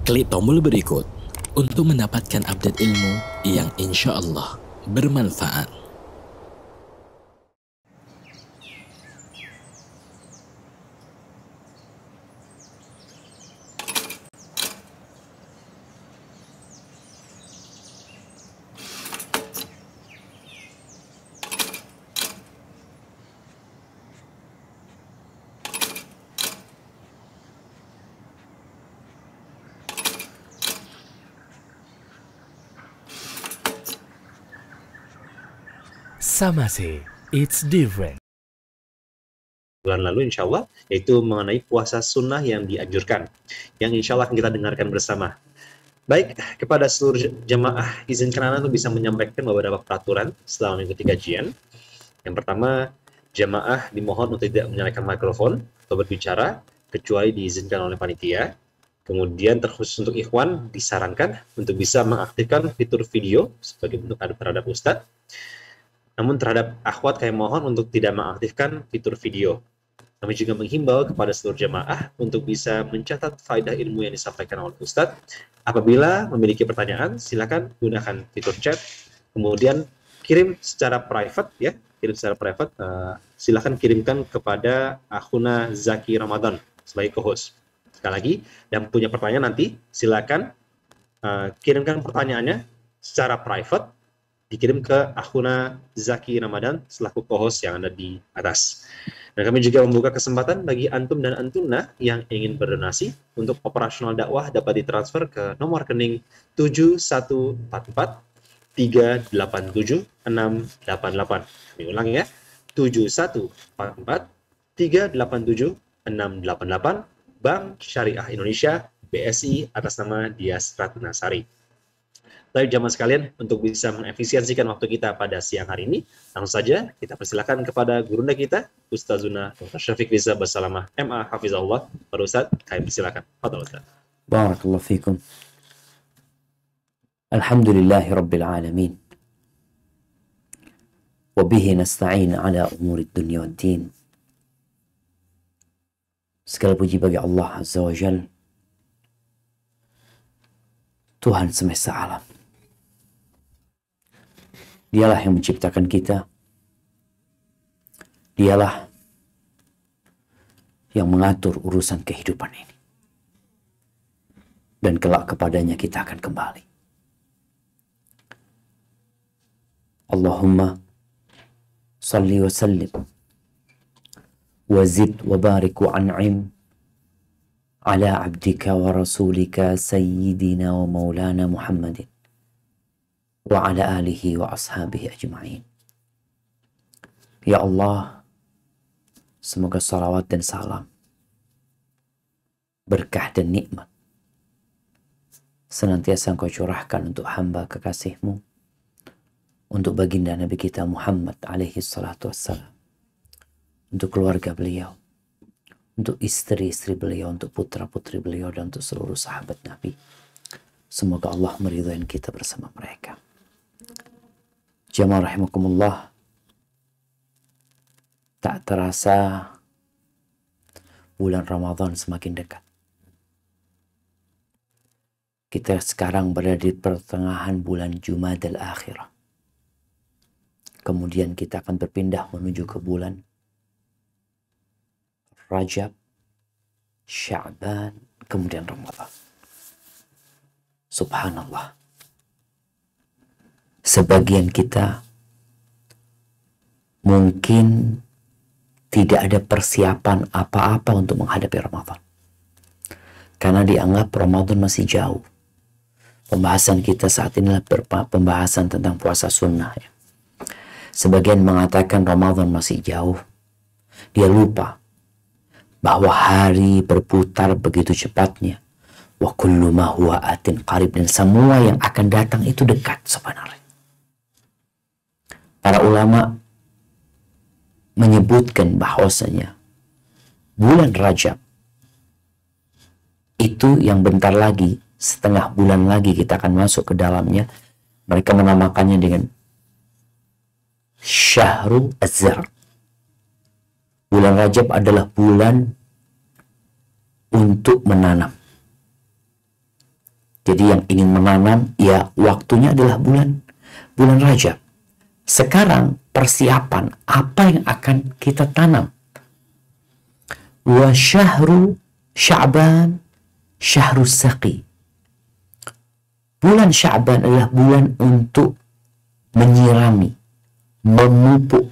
Klik tombol berikut untuk mendapatkan update ilmu yang insya Allah bermanfaat. Sama sih, it's different. Bulan lalu insya Allah, yaitu mengenai puasa sunnah yang dianjurkan, yang insya Allah akan kita dengarkan bersama. Baik, kepada seluruh jemaah, izinkan Anda untuk bisa menyampaikan beberapa peraturan selama mengikuti kajian. Yang pertama, jemaah dimohon untuk tidak menyalakan mikrofon atau berbicara, kecuali diizinkan oleh panitia. Kemudian terkhusus untuk ikhwan, disarankan untuk bisa mengaktifkan fitur video sebagai bentuk adab terhadap Ustadz. Namun terhadap akhwat kami mohon untuk tidak mengaktifkan fitur video. Kami juga menghimbau kepada seluruh jemaah untuk bisa mencatat faedah ilmu yang disampaikan oleh Ustadz. Apabila memiliki pertanyaan, silakan gunakan fitur chat. Kemudian kirim secara private, ya, silakan kirimkan kepada akhuna Zaki Ramadan sebagai co-host. Sekali lagi, dan punya pertanyaan nanti, silakan kirimkan pertanyaannya secara private, dikirim ke akhuna Zaki Ramadan selaku co-host yang ada di atas. Dan kami juga membuka kesempatan bagi antum dan antuna yang ingin berdonasi untuk operasional dakwah dapat ditransfer ke nomor rekening 7144 387 688. Kami ulang ya, 7144 387 688, Bank Syariah Indonesia BSI atas nama Dias Ratnasari. Baik jamaah sekalian, untuk bisa mengefisiensikan waktu kita pada siang hari ini, langsung saja kita persilakan kepada gurunda kita, Ustazuna Dr. Syafiq Riza Basalamah MA Hafizahullah. Para Ustaz, kami persilakan. Fadhal Ustaz. Barakallahu fikum. Alhamdulillahi Rabbil Alamin. Wabihi nasta'in ala umurid dunia wa din. Segala puji bagi Allah Azza wa Jal, Tuhan semesta alam. Dialah yang menciptakan kita. Dialah yang mengatur urusan kehidupan ini. Dan kelak kepadanya kita akan kembali. Allahumma salli wa sallim wa zid wa barik wa an'im ala abdika wa rasulika sayyidina wa maulana Muhammadin wa ala alihi wa ashabihi ajma'in. Ya Allah, semoga salawat dan salam, berkah dan nikmat senantiasa Engkau curahkan untuk hamba kekasih-Mu, untuk baginda Nabi kita Muhammad alaihi salatu wassalam, untuk keluarga beliau, untuk istri-istri beliau, untuk putra-putri beliau, dan untuk seluruh sahabat Nabi. Semoga Allah meridhai kita bersama mereka. Jamaah rahimakumullah, tak terasa bulan Ramadan semakin dekat. Kita sekarang berada di pertengahan bulan Jumadal Akhirah. Kemudian kita akan berpindah menuju ke bulan Rajab, Sya'ban, kemudian Ramadan. Subhanallah. Sebagian kita mungkin tidak ada persiapan apa-apa untuk menghadapi Ramadan. Karena dianggap Ramadan masih jauh. Pembahasan kita saat ini adalah pembahasan tentang puasa sunnah. Ya. Sebagian mengatakan Ramadan masih jauh. Dia lupa bahwa hari berputar begitu cepatnya. Wa kullu ma huwa atin qarib, dan semua yang akan datang itu dekat sebenarnya. Para ulama menyebutkan bahwasanya bulan Rajab itu yang bentar lagi, setengah bulan lagi kita akan masuk ke dalamnya. Mereka menamakannya dengan Syahrul Azhar. Bulan Rajab adalah bulan untuk menanam. Jadi yang ingin menanam, ya waktunya adalah bulan Rajab. Sekarang persiapan apa yang akan kita tanam. Wa syahru Sya'ban syahrus saqi. Bulan Sya'ban adalah bulan untuk menyirami, memupuk.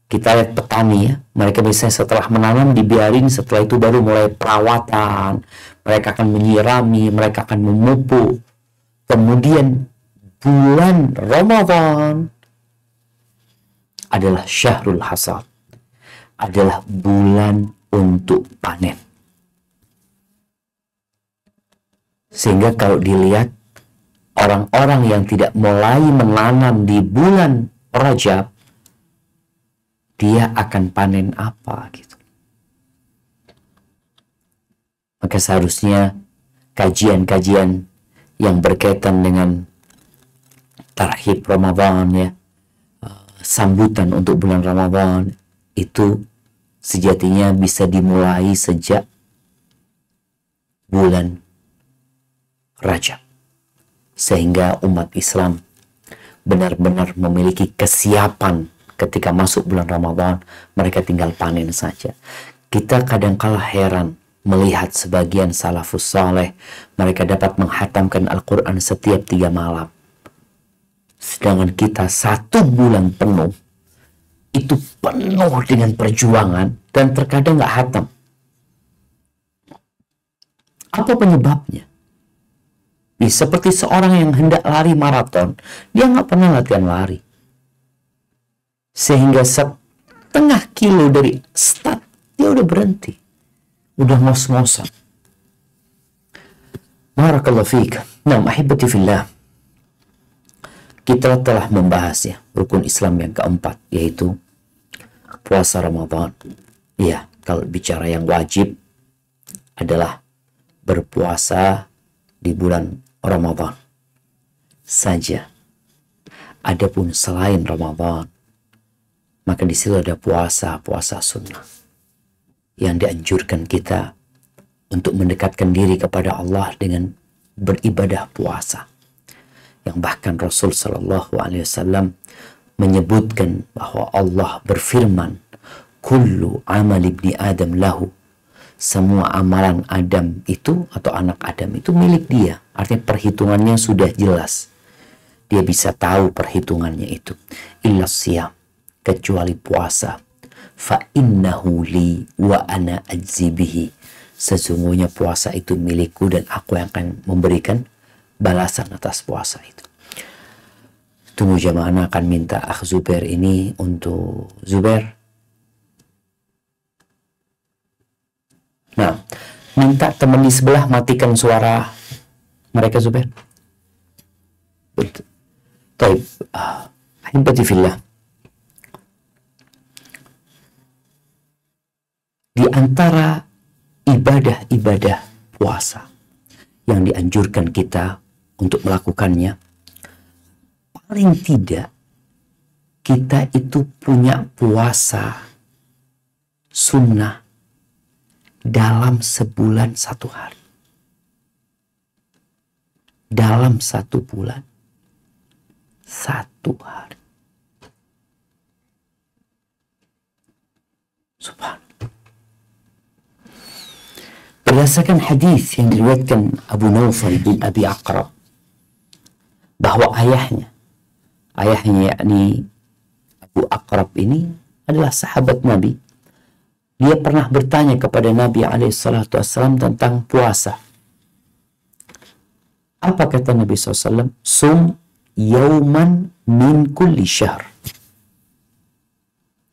Kita lihat petani ya, mereka biasanya setelah menanam dibiarin, setelah itu baru mulai perawatan. Mereka akan menyirami, mereka akan memupuk. Kemudian bulan Ramadan adalah syahrul hasad, adalah bulan untuk panen. Sehingga kalau dilihat orang-orang yang tidak mulai menanam di bulan Rajab, dia akan panen apa gitu. Maka seharusnya kajian-kajian yang berkaitan dengan tarhib Ramadan ya, sambutan untuk bulan Ramadan itu sejatinya bisa dimulai sejak bulan Rajab, sehingga umat Islam benar-benar memiliki kesiapan ketika masuk bulan Ramadan. Mereka tinggal panen saja. Kita kadang-kala heran melihat sebagian salafus saleh, mereka dapat menghatamkan Al-Quran setiap 3 malam. Sedangkan kita 1 bulan penuh, itu penuh dengan perjuangan, dan terkadang nggak hatam. Apa penyebabnya? Seperti seorang yang hendak lari maraton, dia nggak pernah latihan lari. Sehingga setengah kilo dari start, dia udah berhenti. Udah ngos-ngosan. Barakallahu fiik. Nah, ahibati fillah. Kita telah membahas ya rukun Islam yang keempat, yaitu puasa Ramadan. Iya, kalau bicara yang wajib adalah berpuasa di bulan Ramadan saja. Adapun selain Ramadan, maka di situ ada puasa sunnah yang dianjurkan kita untuk mendekatkan diri kepada Allah dengan beribadah puasa. Yang bahkan Rasul Shallallahu Alaihi Wasallam menyebutkan bahwa Allah berfirman, kullu amal ibni Adam lahu. Semua amalan Adam itu atau anak Adam itu milik dia. Artinya perhitungannya sudah jelas. Dia bisa tahu perhitungannya itu. Illa siyam, kecuali puasa. Fa innahu li wa ana ajzi bihi. Sesungguhnya puasa itu milikku dan aku yang akan memberikan balasan atas puasa itu. Tunggu jamaah, anak akan minta Akh Zubair ini untuk Zubair. Nah, minta teman di sebelah matikan suara mereka Zubair. Baik, ahibati fillah. Di antara ibadah-ibadah puasa yang dianjurkan kita untuk melakukannya, paling tidak kita itu punya puasa sunnah dalam sebulan 1 hari. Dalam 1 bulan 1 hari. Subhanallah. Berdasarkan hadis yang diriwayatkan Abu Naufal bin Abi Aqrab, bahwa ayahnya yakni Abu Aqrab ini adalah sahabat Nabi. Dia pernah bertanya kepada Nabi SAW tentang puasa. Apa kata Nabi SAW? Sum yauman min kulli syahr.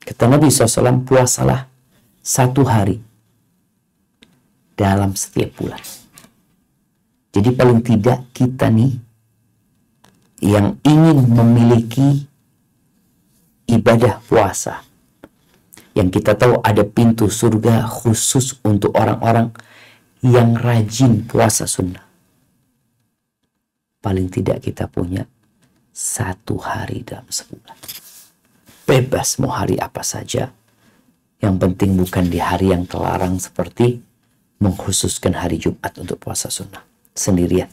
Kata Nabi SAW, puasalah 1 hari dalam setiap bulan. Jadi paling tidak kita nih yang ingin memiliki ibadah puasa, yang kita tahu ada pintu surga khusus untuk orang-orang yang rajin puasa sunnah. Paling tidak kita punya 1 hari dalam sebulan. Bebas mau hari apa saja. Yang penting bukan di hari yang terlarang seperti mengkhususkan hari Jumat untuk puasa sunnah sendirian.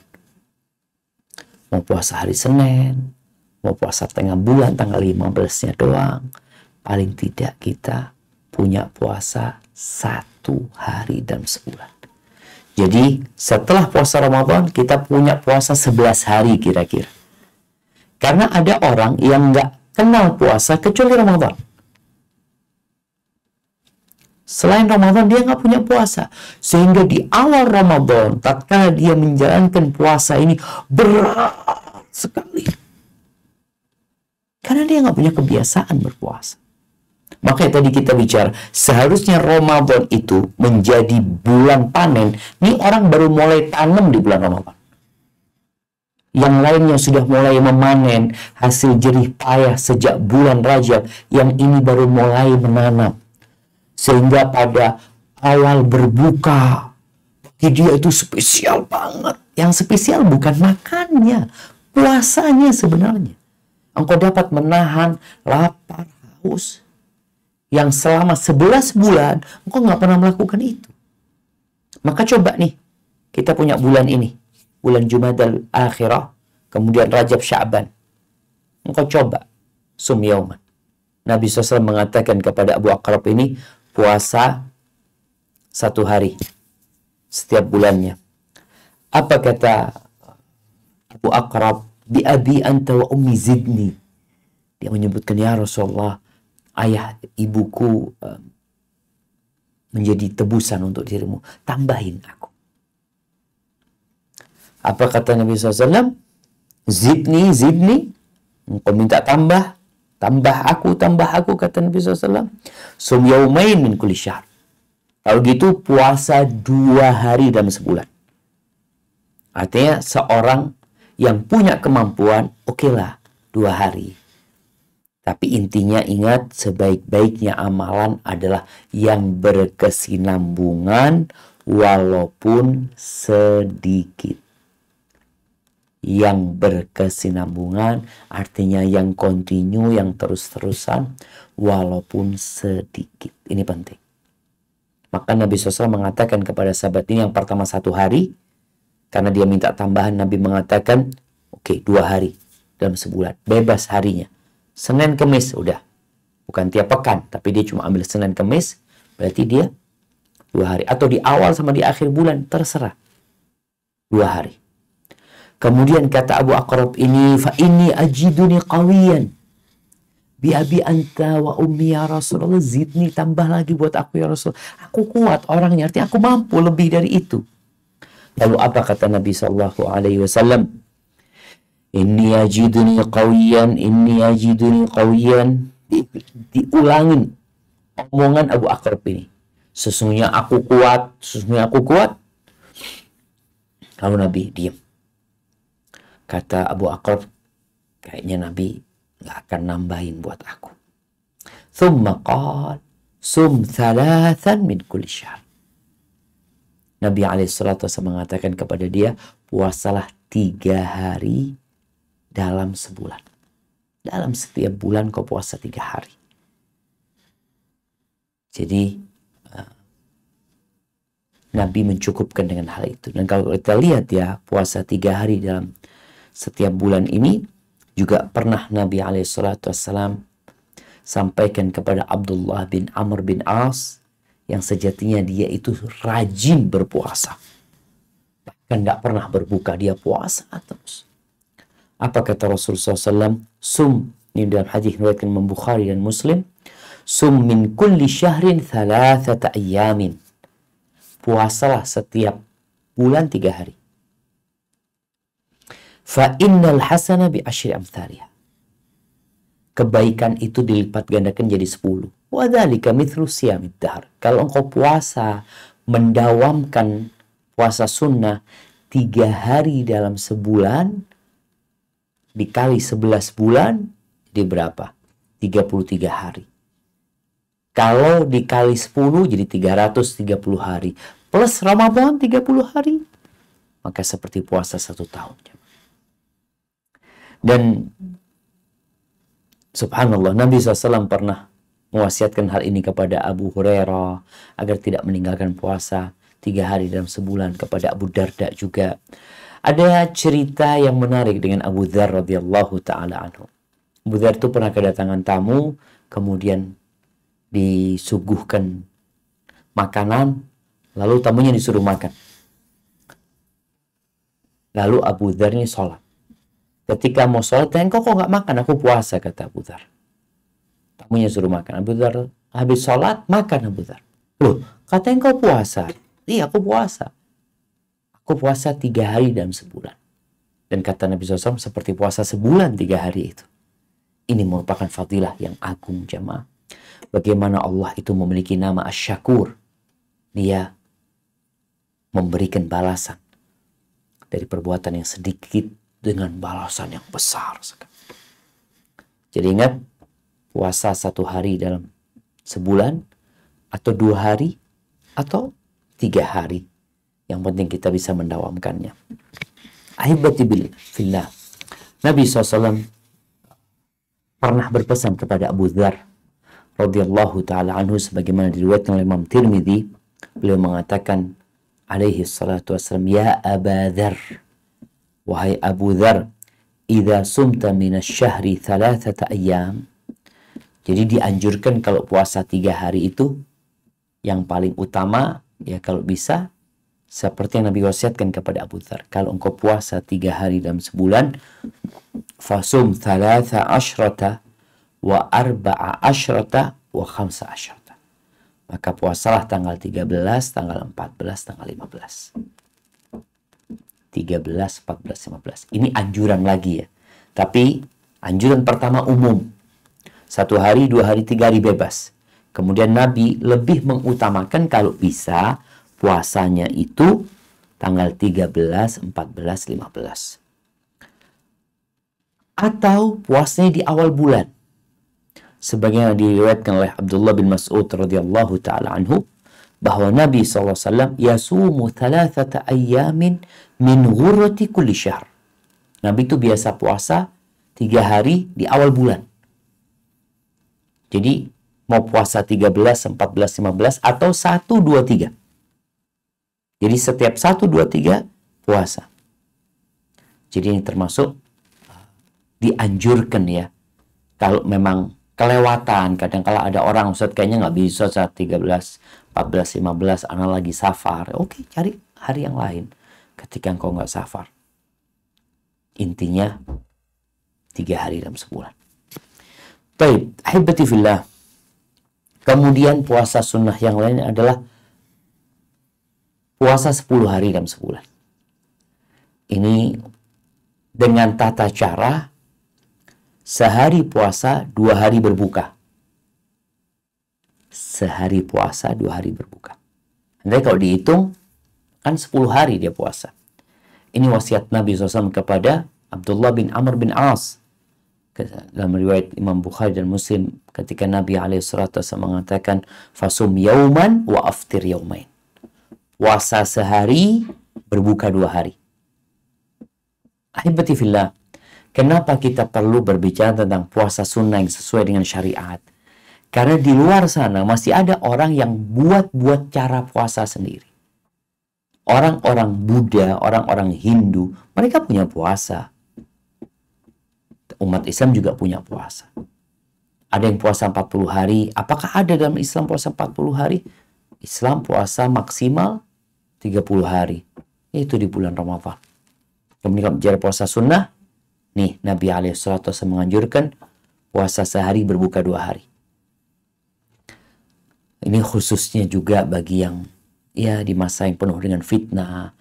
Mau puasa hari Senin, mau puasa tengah bulan tanggal 15-nya doang. Paling tidak kita punya puasa 1 hari dalam sebulan. Jadi setelah puasa Ramadan kita punya puasa 11 hari kira-kira. Karena ada orang yang nggak kenal puasa kecuali Ramadan. Selain Ramadan dia nggak punya puasa. Sehingga di awal Ramadan, tatkala dia menjalankan puasa ini berat sekali. Karena dia nggak punya kebiasaan berpuasa. Makanya tadi kita bicara, seharusnya Ramadan itu menjadi bulan panen. Ini orang baru mulai tanam di bulan Ramadan. Yang lainnya sudah mulai memanen hasil jerih payah sejak bulan Rajab. Yang ini baru mulai menanam. Sehingga pada awal berbuka, bagi dia itu spesial banget. Yang spesial bukan makannya, puasanya sebenarnya. Engkau dapat menahan lapar, haus. Yang selama 11 bulan, engkau nggak pernah melakukan itu. Maka coba nih, kita punya bulan ini. Bulan Jumadal Akhirah, kemudian Rajab Sya'ban. Engkau coba, sum yauman. Nabi SAW mengatakan kepada Abu Aqrab ini, puasa 1 hari setiap bulannya. Apa kata Abu Aqrab? Bi abi anta wa ummi zidni. Dia menyebutkan, ya Rasulullah, ayah ibuku menjadi tebusan untuk dirimu. Tambahin aku. Apa kata Nabi SAW? Zidni, zidni. Engkau minta tambah. Tambah aku, kata Nabi SAW. Sum yaumain min kulli syahr. Kalau gitu puasa 2 hari dalam sebulan. Artinya seorang yang punya kemampuan, okelah 2 hari. Tapi intinya ingat, sebaik-baiknya amalan adalah yang berkesinambungan walaupun sedikit. Yang berkesinambungan artinya yang kontinu, yang terus-terusan walaupun sedikit. Ini penting. Maka Nabi SAW mengatakan kepada sahabat ini yang pertama 1 hari, karena dia minta tambahan, Nabi mengatakan oke, 2 hari dalam sebulan, bebas harinya. Senin Kemis udah, bukan tiap pekan, tapi dia cuma ambil Senin Kemis, berarti dia 2 hari. Atau di awal sama di akhir bulan, terserah, 2 hari. Kemudian kata Abu Aqrab ini, fa inni ajiduni qawiyan bi abi anta wa ummi ya Rasulullah, zidni, tambah lagi buat aku ya Rasul. Aku kuat orangnya, artinya aku mampu lebih dari itu. Lalu apa kata Nabi SAW? Inni ajiduni qawiyan, inni ajiduni qawiyan. Diulangin omongan Abu Aqrab ini. Sesungguhnya aku kuat, sesungguhnya aku kuat. Lalu Nabi diam. Kata Abu Aqrab, kayaknya Nabi nggak akan nambahin buat aku. Thumma qal, sum 3 min kulli syahr. Nabi SAW mengatakan kepada dia, puasalah 3 hari dalam sebulan. Dalam setiap bulan kau puasa 3 hari. Jadi Nabi mencukupkan dengan hal itu. Dan kalau kita lihat ya, puasa 3 hari dalam setiap bulan ini juga pernah Nabi SAW sampaikan kepada Abdullah bin Amr bin As yang sejatinya dia itu rajin berpuasa. Bahkan nggak pernah berbuka, dia puasa terus. Apa kata Rasulullah SAW? Sum, ini dalam hadis riwayat Imam Bukhari dan Muslim. Sum min kulli syahrin 3 ayamin. Puasalah setiap bulan 3 hari. Fa innal hasana bi asyri amthaliha. Kebaikan itu dilipat gandakan jadi 10. Wa dzalika mithlu siyamid dahr. Kalau engkau puasa, mendawamkan puasa sunnah 3 hari dalam sebulan, dikali 11 bulan, jadi berapa? 33 hari. Kalau dikali 10 jadi 330 hari. Plus Ramadan 30 hari. Maka seperti puasa 1 tahun. Dan subhanallah, Nabi SAW pernah mewasiatkan hal ini kepada Abu Hurairah agar tidak meninggalkan puasa. 3 hari dalam sebulan. Kepada Abu Darda juga. Ada cerita yang menarik dengan Abu Dzar radhiyallahu ta'ala anhu. Abu Dzar itu pernah kedatangan tamu, kemudian disuguhkan makanan, lalu tamunya disuruh makan. Lalu Abu Dzar ini sholat. Ketika mau sholat, engkau kok nggak makan? Aku puasa, kata Abu Dzar. Tamunya suruh makan. Abu Dzar habis sholat, makan Abu Dzar. Loh, kata engkau puasa. Iya, aku puasa. Aku puasa 3 hari dalam sebulan. Dan kata Nabi SAW, seperti puasa sebulan 3 hari itu. Ini merupakan fadilah yang agung, jamaah. Bagaimana Allah itu memiliki nama Asy-Syakur. Dia memberikan balasan dari perbuatan yang sedikit dengan balasan yang besar sekali. Jadi ingat, puasa 1 hari dalam sebulan, atau 2 hari, atau 3 hari. Yang penting kita bisa mendawamkannya. Ahibati fillah. Nabi SAW pernah berpesan kepada Abu Dzar radhiyallahu ta'ala anhu, sebagaimana diriwayatkan oleh Imam Tirmidzi. Beliau mengatakan alaihi salatu wassalam, ya Aba Dzar, wahai Abu Dzar, idza sumta minasyahri 3 ayyam. Jadi dianjurkan kalau puasa 3 hari itu yang paling utama, ya kalau bisa seperti yang Nabi wasiatkan kepada Abu Dzar, kalau engkau puasa 3 hari dalam sebulan, fasum 13 wa 14 wa 15. Maka puasalah tanggal 13, tanggal 14, tanggal 15. 13, 14, 15. Ini anjuran lagi ya. Tapi anjuran pertama umum. 1 hari, 2 hari, 3 hari bebas. Kemudian Nabi lebih mengutamakan kalau bisa puasanya itu tanggal 13, 14, 15. Atau puasanya di awal bulan. Sebagaimana diriwayatkan oleh Abdullah bin Mas'ud radhiyallahu ta'ala anhu, bahwa Nabi SAW yasumu 3 ayyamin min ghurrati kulli syahr. Nabi itu biasa puasa 3 hari di awal bulan. Jadi mau puasa 13, 14, 15 atau 1, 2, 3. Jadi setiap 1, 2, 3 puasa. Jadi ini termasuk dianjurkan ya. Kalau memang kelewatan, kadang-kala ada orang, Ustaz kayaknya nggak bisa saat 13, 14, 15, anak lagi safar. Oke, cari hari yang lain ketika engkau nggak safar. Intinya 3 hari dalam sebulan. Baik, ahibati fillah. Kemudian puasa sunnah yang lain adalah puasa 10 hari dalam sebulan. Ini dengan tata cara sehari puasa, 2 hari berbuka. Sehari puasa, 2 hari berbuka. Nanti kalau dihitung, kan 10 hari dia puasa. Ini wasiat Nabi SAW kepada Abdullah bin Amr bin As. Dalam riwayat Imam Bukhari dan Muslim, ketika Nabi SAW mengatakan, fasum yauman wa aftir yaumain. Puasa sehari, berbuka 2 hari. Ahibati fillah. Kenapa kita perlu berbicara tentang puasa sunnah yang sesuai dengan syariat? Karena di luar sana masih ada orang yang buat cara puasa sendiri. Orang-orang Buddha, orang-orang Hindu, mereka punya puasa. Umat Islam juga punya puasa. Ada yang puasa 40 hari. Apakah ada dalam Islam puasa 40 hari? Islam puasa maksimal 30 hari. Itu di bulan Ramadan. Kemudian bicara puasa sunnah, nih, Nabi SAW menganjurkan puasa sehari berbuka 2 hari. Ini khususnya juga bagi yang ya di masa yang penuh dengan fitnah,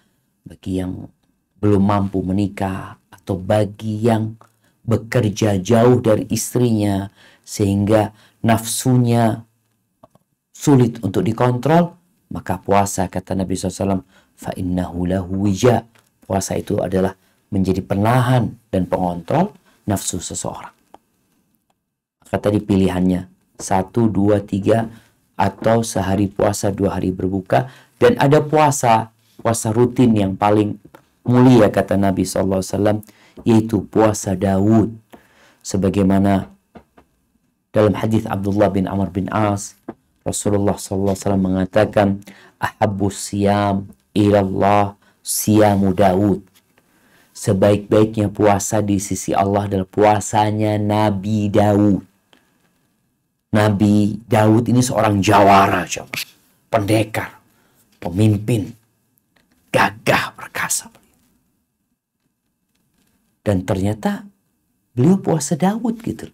bagi yang belum mampu menikah, atau bagi yang bekerja jauh dari istrinya sehingga nafsunya sulit untuk dikontrol, maka puasa, kata Nabi SAW, fa innahu lahu wija. Puasa itu adalah menjadi penahan dan pengontrol nafsu seseorang. Maka tadi pilihannya 1, 2, 3 atau sehari puasa 2 hari berbuka. Dan ada puasa rutin yang paling mulia kata Nabi SAW, yaitu puasa Daud. Sebagaimana dalam hadis Abdullah bin Amr bin As, Rasulullah SAW mengatakan, ahabbus siyam ilallah siyamu Daud. Sebaik-baiknya puasa di sisi Allah adalah puasanya Nabi Daud. Nabi Daud ini seorang jawara, pendekar, pemimpin, gagah, perkasa. Dan ternyata beliau puasa Daud gitu.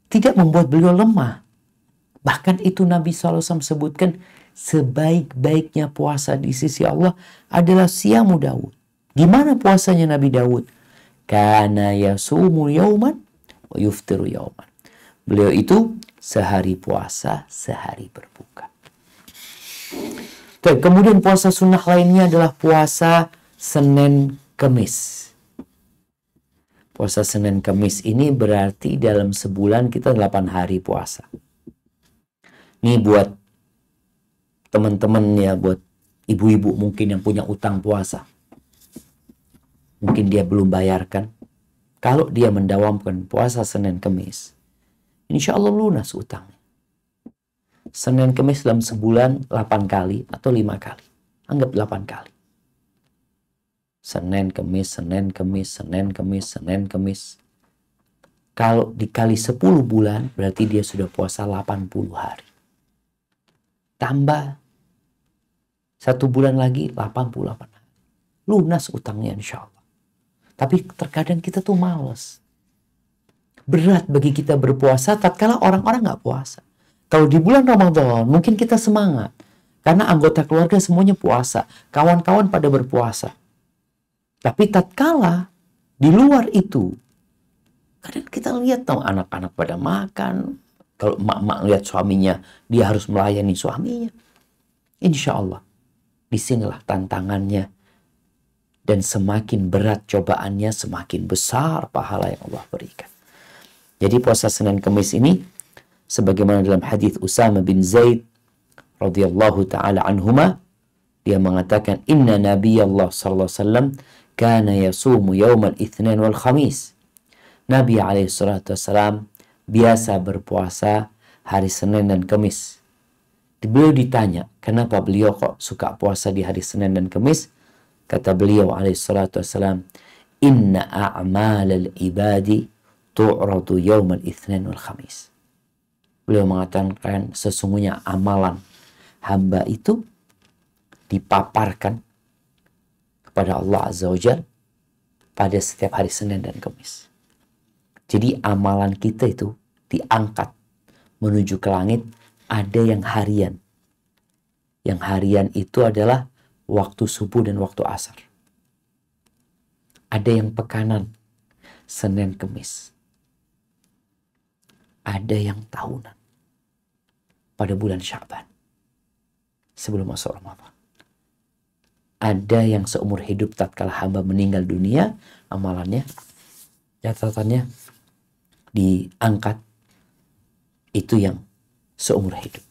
Tidak membuat beliau lemah. Bahkan itu Nabi SAW sebutkan, sebaik-baiknya puasa di sisi Allah adalah siyamu Daud. Gimana puasanya Nabi Daud? Kana yasumu yauman wa yuftiru yauman. Beliau itu sehari puasa, sehari berbuka. Kemudian puasa sunnah lainnya adalah puasa Senin Kemis. Puasa Senin Kemis ini berarti dalam sebulan kita 8 hari puasa. Ini buat teman-teman ya, buat ibu-ibu mungkin yang punya utang puasa. Mungkin dia belum bayarkan. Kalau dia mendawamkan puasa Senin Kemis, insya Allah lunas utangnya. Senin Kemis dalam sebulan 8 kali atau 5 kali. Anggap 8 kali. Senin Kemis, Senin Kemis, Senin Kemis, Senin Kemis. Kalau dikali 10 bulan, berarti dia sudah puasa 80 hari. Tambah 1 bulan lagi 88 hari. Lunas utangnya insya Allah. Tapi terkadang kita tuh males. Berat bagi kita berpuasa tatkala orang-orang nggak puasa. Kalau di bulan Ramadan mungkin kita semangat. Karena anggota keluarga semuanya puasa. Kawan-kawan pada berpuasa. Tapi tatkala di luar itu, kadang kita lihat tuh anak-anak pada makan. Kalau emak-emak lihat suaminya, dia harus melayani suaminya. Insya Allah, disinilah tantangannya. Dan semakin berat cobaannya, semakin besar pahala yang Allah berikan. Jadi puasa Senin Kemis ini, sebagaimana dalam hadis Usama bin Zaid radhiyallahu taala anhuma, dia mengatakan, inna Nabi Allah sallallahu alaihi wasallam kana yasumu yaumal itsnin wal khamis. Nabi alaihi salatu wasallam biasa berpuasa hari Senin dan Kamis. Beliau ditanya, kenapa beliau kok suka puasa di hari Senin dan Kamis? Kata beliau alaihi salatu wasallam, inna a'malal ibadi tu'radu yaumal itsnin wal khamis. Beliau mengatakan sesungguhnya amalan hamba itu dipaparkan kepada Allah Azza wa Jalla pada setiap hari Senin dan Kamis. Jadi amalan kita itu diangkat menuju ke langit, ada yang harian. Yang harian itu adalah waktu subuh dan waktu asar. Ada yang pekanan, Senin Kemis. Ada yang tahunan pada bulan Sya'ban sebelum masuk Ramadan. Ada yang seumur hidup tatkala hamba meninggal dunia, amalannya, catatannya diangkat, itu yang seumur hidup.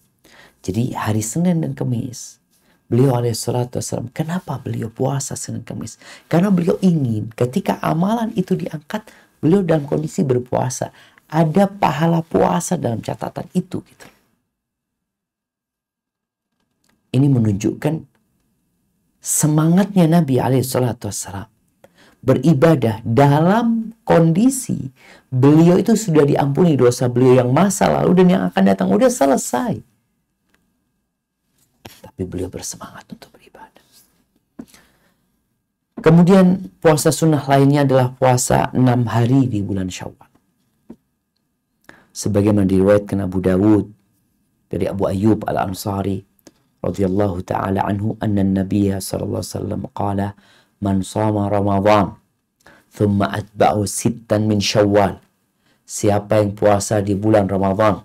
Jadi hari Senin dan Kamis, beliau alaihissalatu wassalam, kenapa beliau puasa Senin Kamis? Karena beliau ingin ketika amalan itu diangkat, beliau dalam kondisi berpuasa. Ada pahala puasa dalam catatan itu. Gitu. Ini menunjukkan semangatnya Nabi alaihissalatu wassalam beribadah dalam kondisi beliau itu sudah diampuni dosa beliau yang masa lalu dan yang akan datang, udah selesai. Tapi beliau bersemangat untuk beribadah. Kemudian puasa sunnah lainnya adalah puasa 6 hari di bulan Syawal. Sebagaimana diriwayatkan Abu Dawud dari Abu Ayyub Al-Ansari radhiyallahu taala anhu, anna an-nabiy sallallahu alaihi wasallam qala, man shama Ramadan thumma atba'u 6 min Syawal. Siapa yang puasa di bulan Ramadan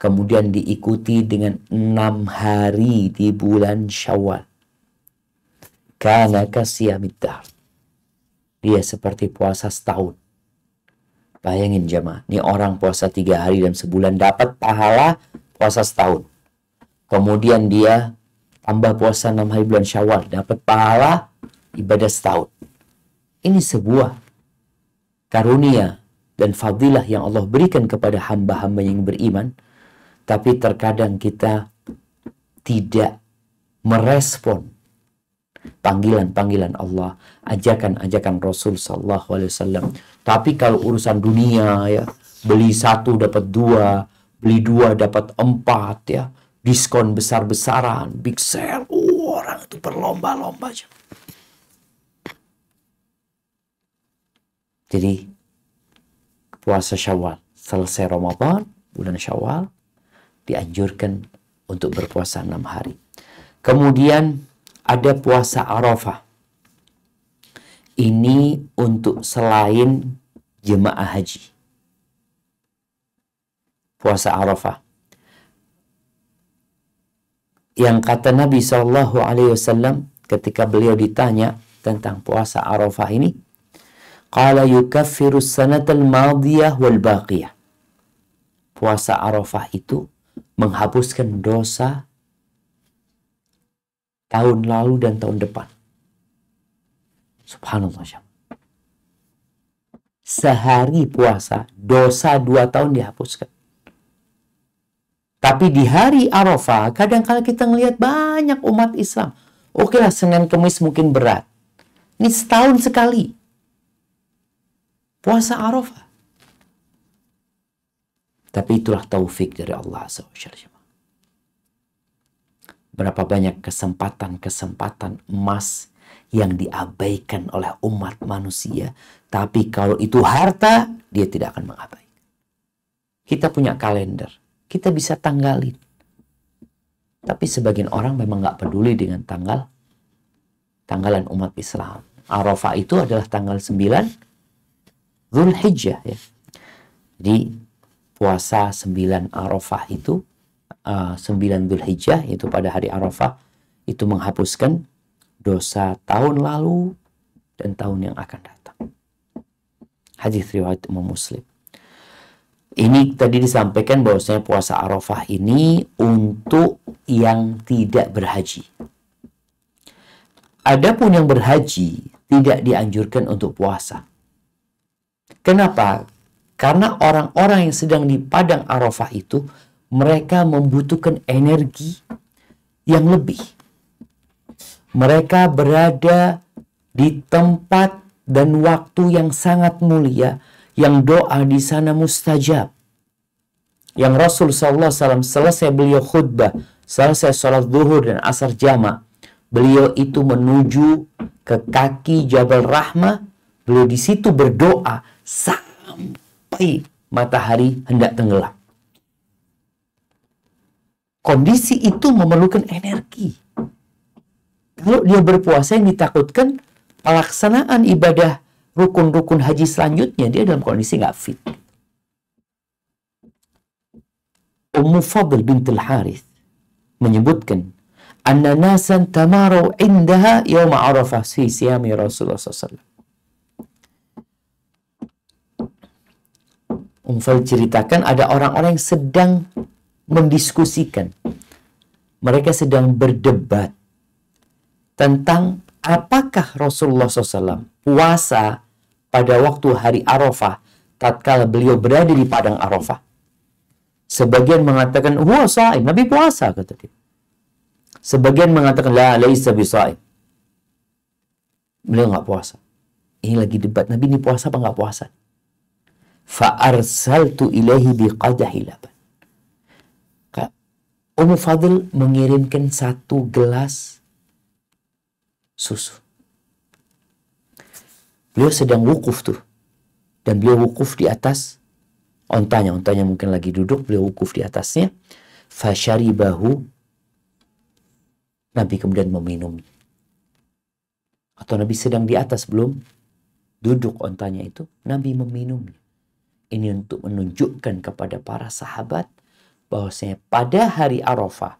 kemudian diikuti dengan 6 hari di bulan Syawal, kana kasiyamid dahr. Dia seperti puasa setahun. Bayangin jemaah, ini orang puasa 3 hari dalam sebulan dapat pahala puasa setahun. Kemudian dia tambah puasa 6 hari bulan Syawal, dapat pahala ibadah setahun. Ini sebuah karunia dan fadilah yang Allah berikan kepada hamba-hamba yang beriman. Tapi terkadang kita tidak merespon panggilan-panggilan Allah, ajakan-ajakan Rasul Sallallahu Alaihi Wasallam. Tapi kalau urusan dunia ya, beli 1 dapat 2, beli 2 dapat 4 ya, diskon besar-besaran, big sale, orang itu berlomba-lomba aja. Jadi puasa Syawal, selesai Ramadan, bulan Syawal, dianjurkan untuk berpuasa 6 hari. Kemudian ada puasa Arafah. Ini untuk selain jemaah haji. Puasa Arafah. Yang kata Nabi SAW ketika beliau ditanya tentang puasa Arafah ini, qala yukaffiru sanatal madiyah wal baqiyah. Puasa Arafah itu menghapuskan dosa tahun lalu dan tahun depan. Subhanallah. Sehari puasa, dosa 2 tahun dihapuskan. Tapi di hari Arafah, kadang-kadang kita ngelihat banyak umat Islam. Oke lah, Senin Kemis mungkin berat. Ini setahun sekali. Puasa Arafah. Tapi itulah taufik dari Allah SWT. Berapa banyak kesempatan-kesempatan emas yang diabaikan oleh umat manusia. Tapi kalau itu harta, dia tidak akan mengabaikan. Kita punya kalender. Kita bisa tanggalin. Tapi sebagian orang memang nggak peduli dengan tanggalan umat Islam. Arafah itu adalah tanggal 9 Dzulhijjah. Ya. Jadi puasa 9 Arafah itu 9 Dzulhijjah, itu pada hari Arafah, itu menghapuskan dosa tahun lalu dan tahun yang akan datang. Hadis riwayat Imam Muslim. Ini tadi disampaikan bahwasanya puasa Arafah ini untuk yang tidak berhaji. Adapun yang berhaji tidak dianjurkan untuk puasa. Kenapa? Karena orang-orang yang sedang di padang Arafah itu, mereka membutuhkan energi yang lebih. Mereka berada di tempat dan waktu yang sangat mulia, yang doa di sana mustajab. Yang Rasul SAW selesai beliau khutbah, selesai sholat zuhur dan asar jama', beliau itu menuju ke kaki Jabal Rahmah. Beliau di situ berdoa sampai matahari hendak tenggelam. Kondisi itu memerlukan energi. Kalau dia berpuasa, yang ditakutkan pelaksanaan ibadah rukun-rukun haji selanjutnya, dia dalam kondisi nggak fit. Ummu Fadl bintul Harith menyebutkan, anna nasan tamarau indaha yawma Arafah fi siyami Rasulullah SAW. Fadl ceritakan ada orang-orang yang sedang mendiskusikan. Mereka sedang berdebat tentang apakah Rasulullah SAW puasa pada waktu hari Arafah tatkala beliau berada di padang Arafah. Sebagian mengatakan, huwa sha'im, Nabi puasa, kata dia. Sebagian mengatakan, la laisa bisa'im, beliau nggak puasa. Ini lagi debat, Nabi ini puasa apa nggak puasa? Fa'arsaltu ilaihi biqadahi laban. Ummu Fadl mengirimkan 1 gelas susu. Beliau sedang wukuf tuh. Dan beliau wukuf di atas ontanya. Ontanya mungkin lagi duduk, beliau wukuf di atasnya. Fasyaribahu. Nabi kemudian meminum. Atau Nabi sedang di atas, belum duduk ontanya itu, Nabi meminumnya. Ini untuk menunjukkan kepada para sahabat bahwasanya pada hari Arafah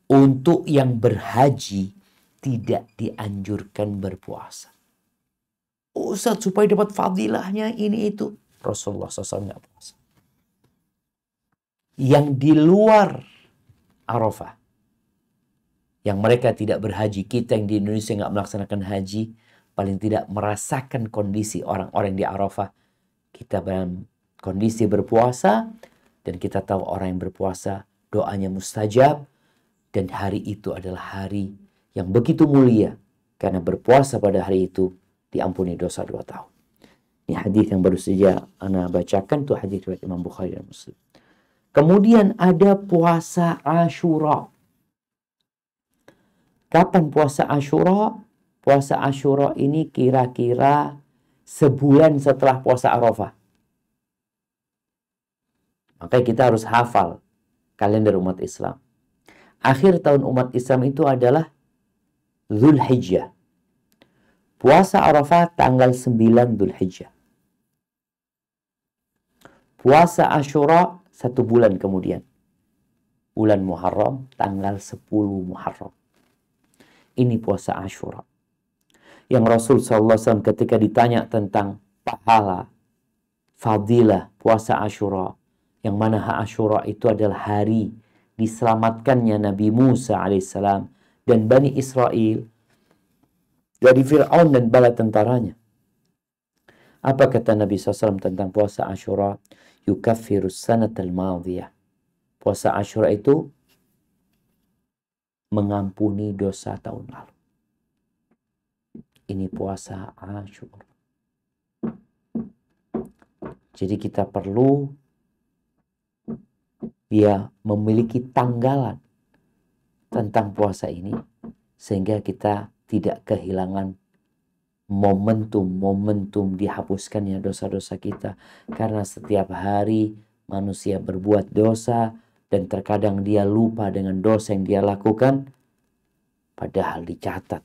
untuk yang berhaji tidak dianjurkan berpuasa. Ustaz, supaya dapat fadilahnya ini itu, Rasulullah SAW nggak puasa. Yang di luar Arafah, yang mereka tidak berhaji, kita yang di Indonesia nggak melaksanakan haji, paling tidak merasakan kondisi orang-orang di Arafah. Kita dalam kondisi berpuasa, dan kita tahu orang yang berpuasa doanya mustajab, dan hari itu adalah hari yang begitu mulia, karena berpuasa pada hari itu diampuni dosa 2 tahun. Ini hadis yang baru saja ana bacakan, tuh hadis riwayat Imam Bukhari dan Muslim. Kemudian ada puasa Asyura. Kapan puasa Asyura? Puasa Asyura ini kira-kira sebulan setelah puasa Arafah. Makanya kita harus hafal kalender umat Islam. Akhir tahun umat Islam itu adalah Zulhijjah. Puasa Arafah tanggal 9 Zulhijjah. Puasa Asyura 1 bulan kemudian. Bulan Muharram tanggal 10 Muharram. Ini puasa Asyura. Yang Rasul SAW ketika ditanya tentang pahala, fadilah puasa Asyura, yang mana Asyura itu adalah hari diselamatkannya Nabi Musa alaihissalam dan Bani Israel dari Fir'aun dan bala tentaranya. Apa kata Nabi SAW tentang puasa Asyura? Yukaffirus sanatal madhiyah. Puasa Asyura itu mengampuni dosa tahun lalu. Ini puasa Asyura. Jadi kita perlu memiliki tanggalan tentang puasa ini, sehingga kita tidak kehilangan momentum dihapuskannya dosa-dosa kita. Karena setiap hari manusia berbuat dosa, dan terkadang dia lupa dengan dosa yang dia lakukan, padahal dicatat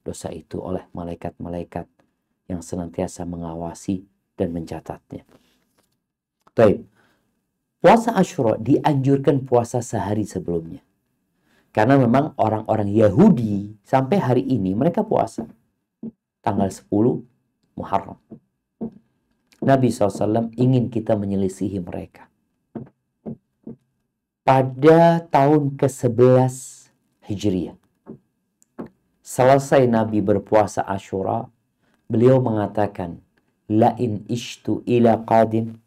dosa itu oleh malaikat-malaikat yang senantiasa mengawasi dan mencatatnya. Baik. Puasa Asyura dianjurkan puasa sehari sebelumnya. Karena memang orang-orang Yahudi sampai hari ini mereka puasa tanggal 10 Muharram. Nabi SAW ingin kita menyelisihi mereka. Pada tahun ke-11 Hijriah, selesai Nabi berpuasa Asyura, beliau mengatakan, "La'in ishtu ila qadim."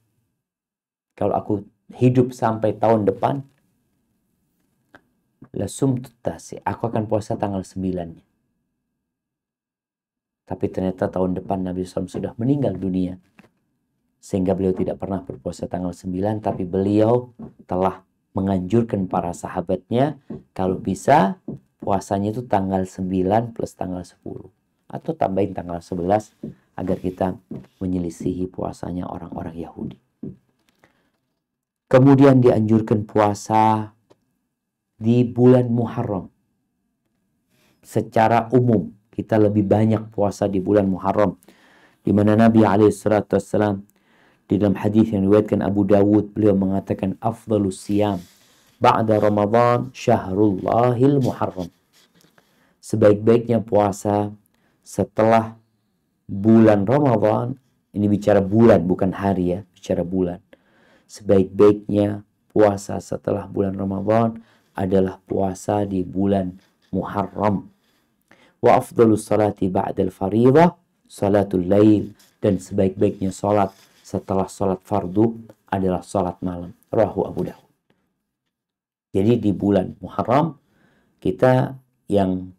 Kalau aku hidup sampai tahun depan, lasumtu tasi, aku akan puasa tanggal 9-nya. Tapi ternyata tahun depan Nabi SAW sudah meninggal dunia, sehingga beliau tidak pernah berpuasa tanggal 9, tapi beliau telah menganjurkan para sahabatnya kalau bisa puasanya itu tanggal 9 plus tanggal 10, atau tambahin tanggal 11 agar kita menyelisihi puasanya orang-orang Yahudi. Kemudian dianjurkan puasa di bulan Muharram. Secara umum kita lebih banyak puasa di bulan Muharram, di mana Nabi SAW di dalam hadis yang diriwayatkan Abu Dawud, beliau mengatakan afdhalus siyam ba'da Ramadan syahrullahil Muharram. Sebaik-baiknya puasa setelah bulan Ramadan, ini bicara bulan bukan hari ya, bicara bulan. Sebaik-baiknya puasa setelah bulan Ramadan adalah puasa di bulan Muharram. Wa afdhalus salati ba'dal fariḍah salatul lail, dan sebaik-baiknya salat setelah salat fardu adalah salat malam. Rawahu Abu Dawud. Jadi di bulan Muharram kita yang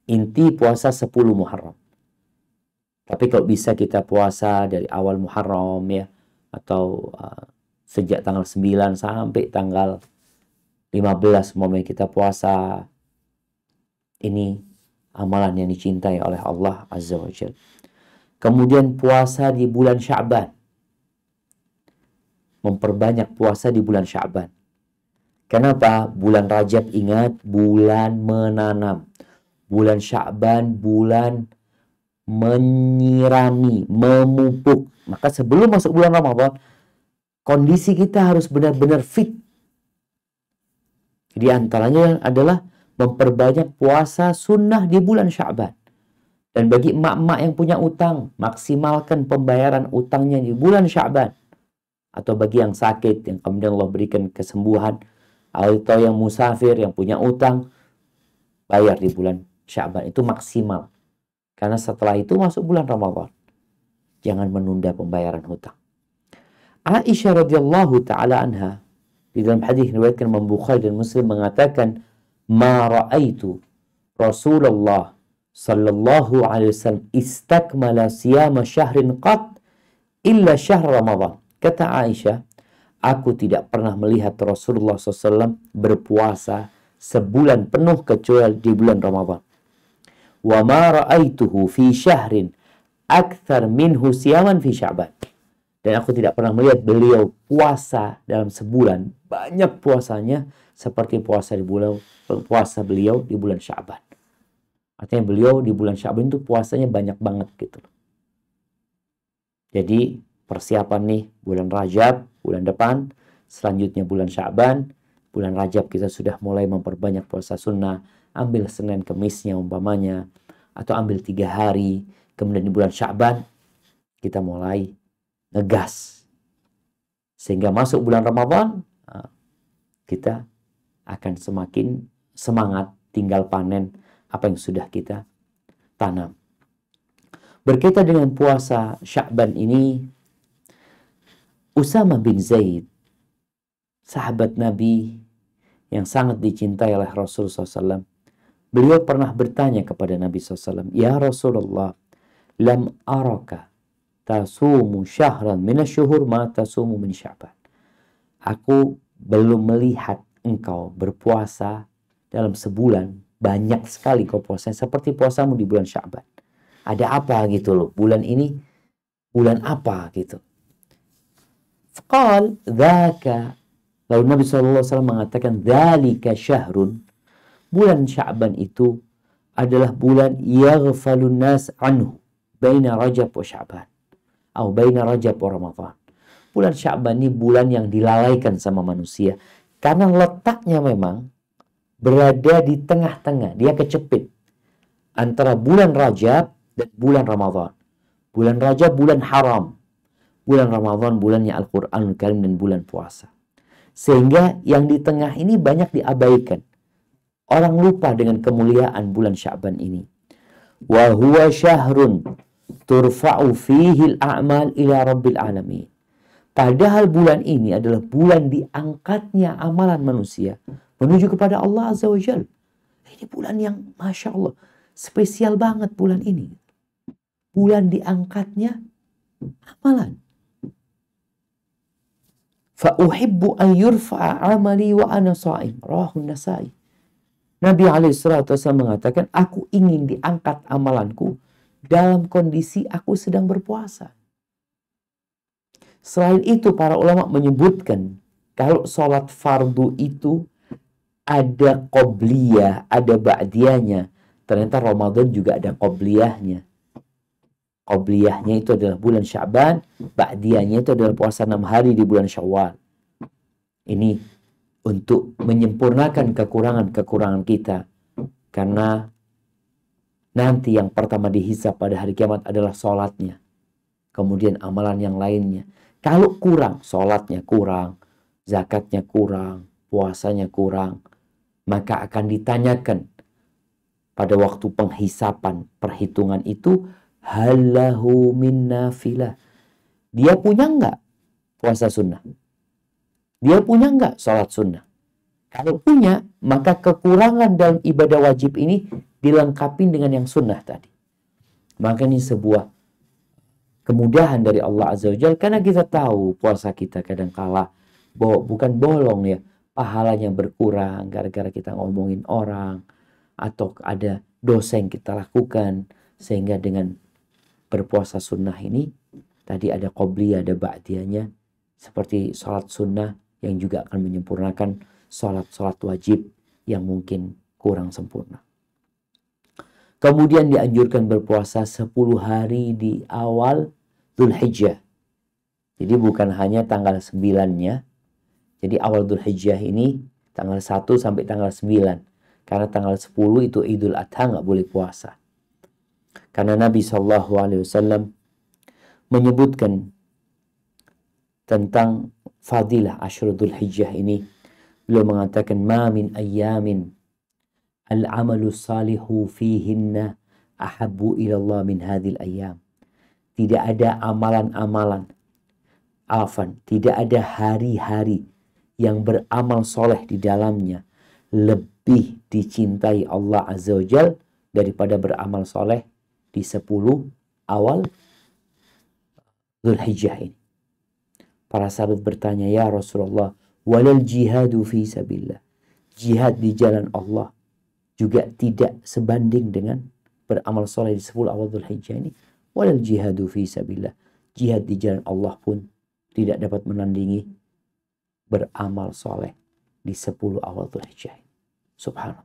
inti puasa 10 Muharram. Tapi kalau bisa kita puasa dari awal Muharram ya, atau sejak tanggal 9 sampai tanggal 15 momen kita puasa. Ini amalan yang dicintai oleh Allah Azza wa Jalla. Kemudian puasa di bulan Sya'ban. Memperbanyak puasa di bulan Sya'ban. Kenapa? Bulan Rajab ingat bulan menanam. Bulan Sya'ban bulan menyirami, memupuk. Maka sebelum masuk bulan Ramadan, kondisi kita harus benar-benar fit. Di antaranya adalah memperbanyak puasa sunnah di bulan Sya'ban. Dan bagi emak-emak yang punya utang, maksimalkan pembayaran utangnya di bulan Sya'ban. Atau bagi yang sakit, yang kemudian Allah berikan kesembuhan, atau yang musafir, yang punya utang, bayar di bulan Sya'ban. Itu maksimal. Karena setelah itu masuk bulan Ramadan. Jangan menunda pembayaran hutang. Aisyah radhiyallahu ta'ala anha Di dalam hadis diriwayatkan Imam Bukhari dan Muslim mengatakan, "Ma ra'aitu Rasulullah sallallahu alaihi wasallam istakmala siyama syahrin qat illa syahr Ramadan." Kata Aisyah, aku tidak pernah melihat Rasulullah SAW berpuasa sebulan penuh kecuali di bulan Ramadan. Wa ma ra'aituhu fi syahrin akthar minhu siyaman fi Sya'ban. Dan aku tidak pernah melihat beliau puasa dalam sebulan banyak puasanya seperti puasa beliau di bulan Sya'ban. Artinya beliau di bulan Sya'ban itu puasanya banyak banget gitu. Jadi persiapan nih bulan Rajab, bulan depan, selanjutnya bulan Sya'ban. Bulan Rajab kita sudah mulai memperbanyak puasa sunnah, ambil Senin Kemisnya umpamanya, atau ambil 3 hari. Kemudian di bulan Sya'ban kita mulai ngegas. Sehingga masuk bulan Ramadan, kita akan semakin semangat tinggal panen apa yang sudah kita tanam. Berkaitan dengan puasa Sya'ban ini, Usama bin Zaid, sahabat Nabi yang sangat dicintai oleh Rasulullah SAW, beliau pernah bertanya kepada Nabi SAW, "Ya Rasulullah, lam araka tasumu syahran minasyuhur ma tasumu min Sya'ban." Aku belum melihat engkau berpuasa dalam sebulan banyak sekali kau puasa seperti puasamu di bulan Sya'ban. Ada apa gitu loh, bulan ini bulan apa gitu. Faqal dzaka, lalu Nabi SAW mengatakan, dzalika syahrun, bulan Sya'ban itu adalah bulan yaghfalun nas anhu baina Rajab wa Sya'ban atau baina Rajab wa Ramadan. Bulan Sya'ban ini bulan yang dilalaikan sama manusia karena letaknya memang berada di tengah-tengah, dia kecepit antara bulan Rajab dan bulan Ramadan. Bulan Rajab bulan haram, bulan Ramadan bulannya Al-Quranul Karim dan bulan puasa. Sehingga yang di tengah ini banyak diabaikan. Orang lupa dengan kemuliaan bulan Sya'ban ini. Wa huwa syahrun turfa'u fihi al-a'mal ila rabbil alamin. Padahal bulan ini adalah bulan diangkatnya amalan manusia menuju kepada Allah Azza wa Jalla. Ini bulan yang Masya Allah spesial banget bulan ini. Bulan diangkatnya amalan. Fa'uhibbu an yurfa'a amali wa ana sha'im. Rawahu Nasa'i. Nabi SAW mengatakan, aku ingin diangkat amalanku dalam kondisi aku sedang berpuasa. Selain itu, para ulama menyebutkan kalau sholat fardu itu ada qobliyah, ada ba'diyahnya. Ternyata Ramadan juga ada qobliyahnya. Qobliyahnya itu adalah bulan Sya'ban, ba'diyahnya itu adalah puasa 6 hari di bulan Syawal. Ini untuk menyempurnakan kekurangan-kekurangan kita. Karena nanti yang pertama dihisab pada hari kiamat adalah sholatnya. Kemudian amalan yang lainnya. Kalau kurang, sholatnya kurang, zakatnya kurang, puasanya kurang, maka akan ditanyakan pada waktu penghisapan, perhitungan itu, halahu min nafilah. Dia punya enggak puasa sunnah? Dia punya enggak sholat sunnah? Kalau punya, maka kekurangan dalam ibadah wajib ini dilengkapi dengan yang sunnah tadi. Maka ini sebuah kemudahan dari Allah Azza wa Jalla. Karena kita tahu puasa kita kadangkala bukan bolong ya. Pahalanya berkurang gara-gara kita ngomongin orang. Atau ada dosa yang kita lakukan. Sehingga dengan berpuasa sunnah ini, tadi ada qobliyah, ada ba'diyahnya, seperti sholat sunnah yang juga akan menyempurnakan sholat-sholat wajib yang mungkin kurang sempurna. Kemudian dianjurkan berpuasa 10 hari di awal Dzulhijjah. Jadi bukan hanya tanggal 9-nya. Jadi awal Dzulhijjah ini tanggal 1 sampai tanggal 9. Karena tanggal 10 itu Idul Adha, nggak boleh puasa. Karena Nabi SAW menyebutkan tentang fadilah Ashrul Dzulhijjah ini. Beliau mengatakan, ma min ayyamin al-amalu salihu fihinna ahabbu ilallah min hadhil ayyam. Tidak ada amalan-amalan, tidak ada hari-hari yang beramal soleh di dalamnya lebih dicintai Allah Azza wa Jal daripada beramal soleh di 10 awal Dzulhijjah ini. Para sahabat bertanya, ya Rasulullah, walal jihadu fi sabilillah. Jihad di jalan Allah juga tidak sebanding dengan beramal soleh di 10 awal Dzulhijjah ini. Walal jihadu fi sabilillah. Jihad di jalan Allah pun tidak dapat menandingi beramal soleh di 10 awal Dzulhijjah. Subhanallah.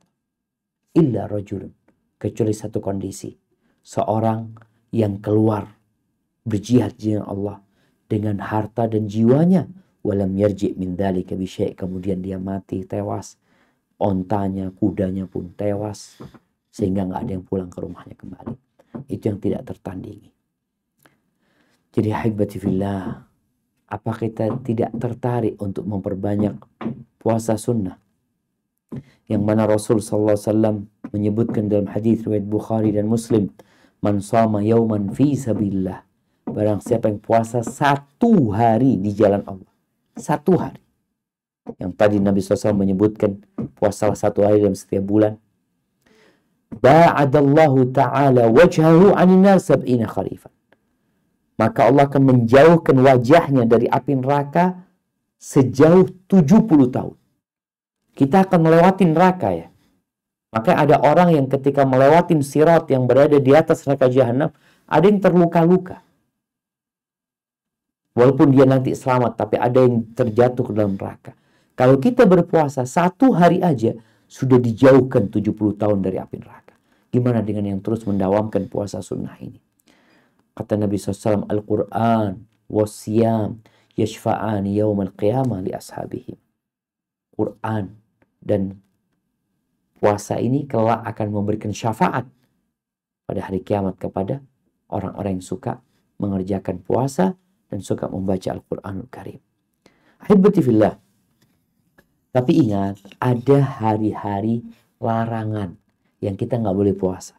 Illa rajulun. Kecuali satu kondisi. Seorang yang keluar berjihad di jalan Allah dengan harta dan jiwanya. Walam yarji' min dzalika bi syai'. Kemudian dia mati, tewas. Ontanya, kudanya pun tewas. Sehingga nggak ada yang pulang ke rumahnya kembali. Itu yang tidak tertandingi. Jadi haibati fillah, apa kita tidak tertarik untuk memperbanyak puasa sunnah? Yang mana Rasul SAW menyebutkan dalam hadis riwayat Bukhari dan Muslim, man shama yauman fi sabilillah, barang siapa yang puasa 1 hari di jalan Allah, 1 hari. Yang tadi Nabi SAW menyebutkan puasa 1 hari dalam setiap bulan. Ba'adallahu ta'ala wajhahu 'anil nar 70 kharifan. Maka Allah akan menjauhkan wajahnya dari api neraka sejauh 70 tahun. Kita akan melewati neraka ya. Maka ada orang yang ketika melewati sirat yang berada di atas neraka jahanam, ada yang terluka-luka. Walaupun dia nanti selamat, tapi ada yang terjatuh ke dalam neraka. Kalau kita berpuasa 1 hari aja, sudah dijauhkan 70 tahun dari api neraka. Gimana dengan yang terus mendawamkan puasa sunnah ini? Kata Nabi SAW, Al-Quran wassiyam yashfa'ani yawmal qiyamah li ashabihim. Quran dan puasa ini kelak akan memberikan syafaat pada hari kiamat kepada orang-orang yang suka mengerjakan puasa dan suka membaca Al-Quranul Karim. Ahibati fillah. Tapi ingat, ada hari-hari larangan yang kita nggak boleh puasa.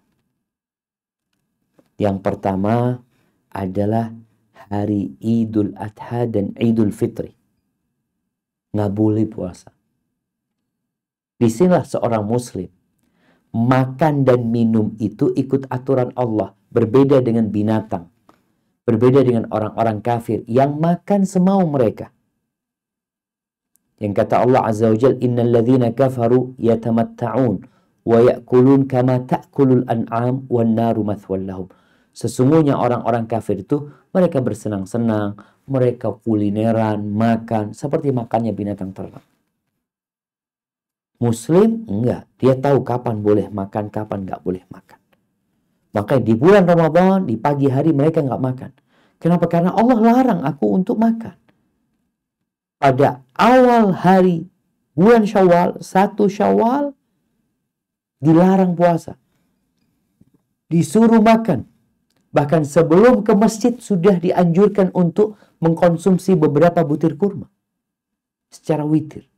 Yang pertama adalah hari Idul Adha dan Idul Fitri. Nggak boleh puasa. Disinilah seorang muslim makan dan minum itu ikut aturan Allah. Berbeda dengan binatang. Berbeda dengan orang-orang kafir yang makan semau mereka. Yang kata Allah Azza wa Jal, innal ladzina kafaru yatamatta'un wa ya'kulun kama ta'kulul an'am wan naru mathwal lahum. Sesungguhnya orang-orang kafir itu mereka bersenang-senang, mereka kulineran, makan seperti makannya binatang ternak. Muslim enggak, dia tahu kapan boleh makan, kapan enggak boleh makan. Maka di bulan Ramadan, di pagi hari mereka enggak makan. Kenapa? Karena Allah larang aku untuk makan. Pada awal hari bulan Syawal, 1 Syawal, dilarang puasa. Disuruh makan. Bahkan sebelum ke masjid sudah dianjurkan untuk mengkonsumsi beberapa butir kurma. Secara witir.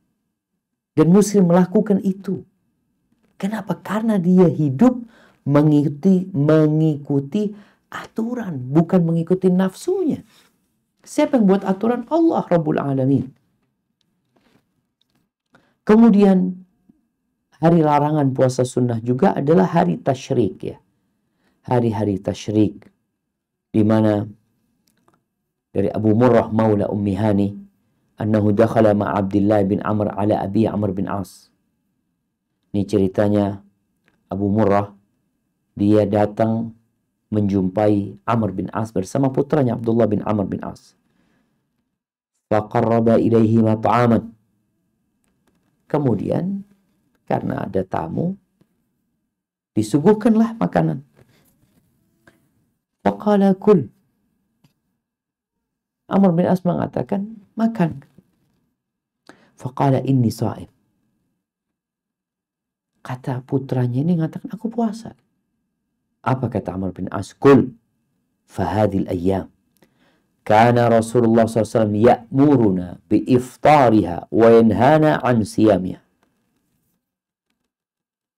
Dan muslim melakukan itu. Kenapa? Karena dia hidup mengikuti aturan. Bukan mengikuti nafsunya. Siapa yang buat aturan? Allah Rabbul Alamin. Kemudian hari larangan puasa sunnah juga adalah hari tasyrik ya. Hari-hari tasyrik di mana dari Abu Murrah maula Ummi Hani annahu dakhala ma Abdullah bin Amr ala Abi Amr bin As. Ini ceritanya Abu Murrah, dia datang menjumpai Amr bin As bersama putranya Abdullah bin Amr bin As. Faqarraba ilaihi ta'aman. Kemudian karena ada tamu disuguhkanlah makanan. Faqala kul. Amr bin As mengatakan, makan. Faqala inni sha'im. Kata putranya ini mengatakan, aku puasa. Apa kata Amr bin As? Kul. Fahadil ayyam. Kana Rasulullah SAW ya'muruna biiftariha wa yanhana an siyamiha.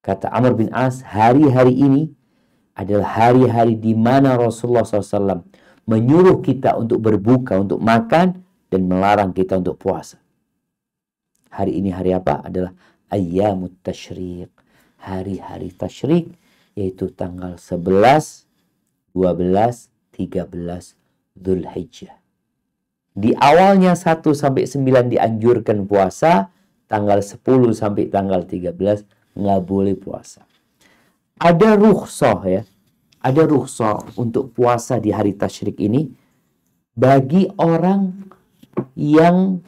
Kata Amr bin As, hari-hari ini adalah hari-hari di mana Rasulullah SAW menyuruh kita untuk berbuka, untuk makan, dan melarang kita untuk puasa. Hari ini hari apa? Adalah ayyamut tasyriq. Hari-hari tasyrik, yaitu tanggal 11, 12, 13 Dzulhijjah. Di awalnya 1 sampai 9 dianjurkan puasa, tanggal 10 sampai tanggal 13 nggak boleh puasa. Ada rukhsah ya. Ada rukhsah untuk puasa di hari tasyrik ini bagi orang yang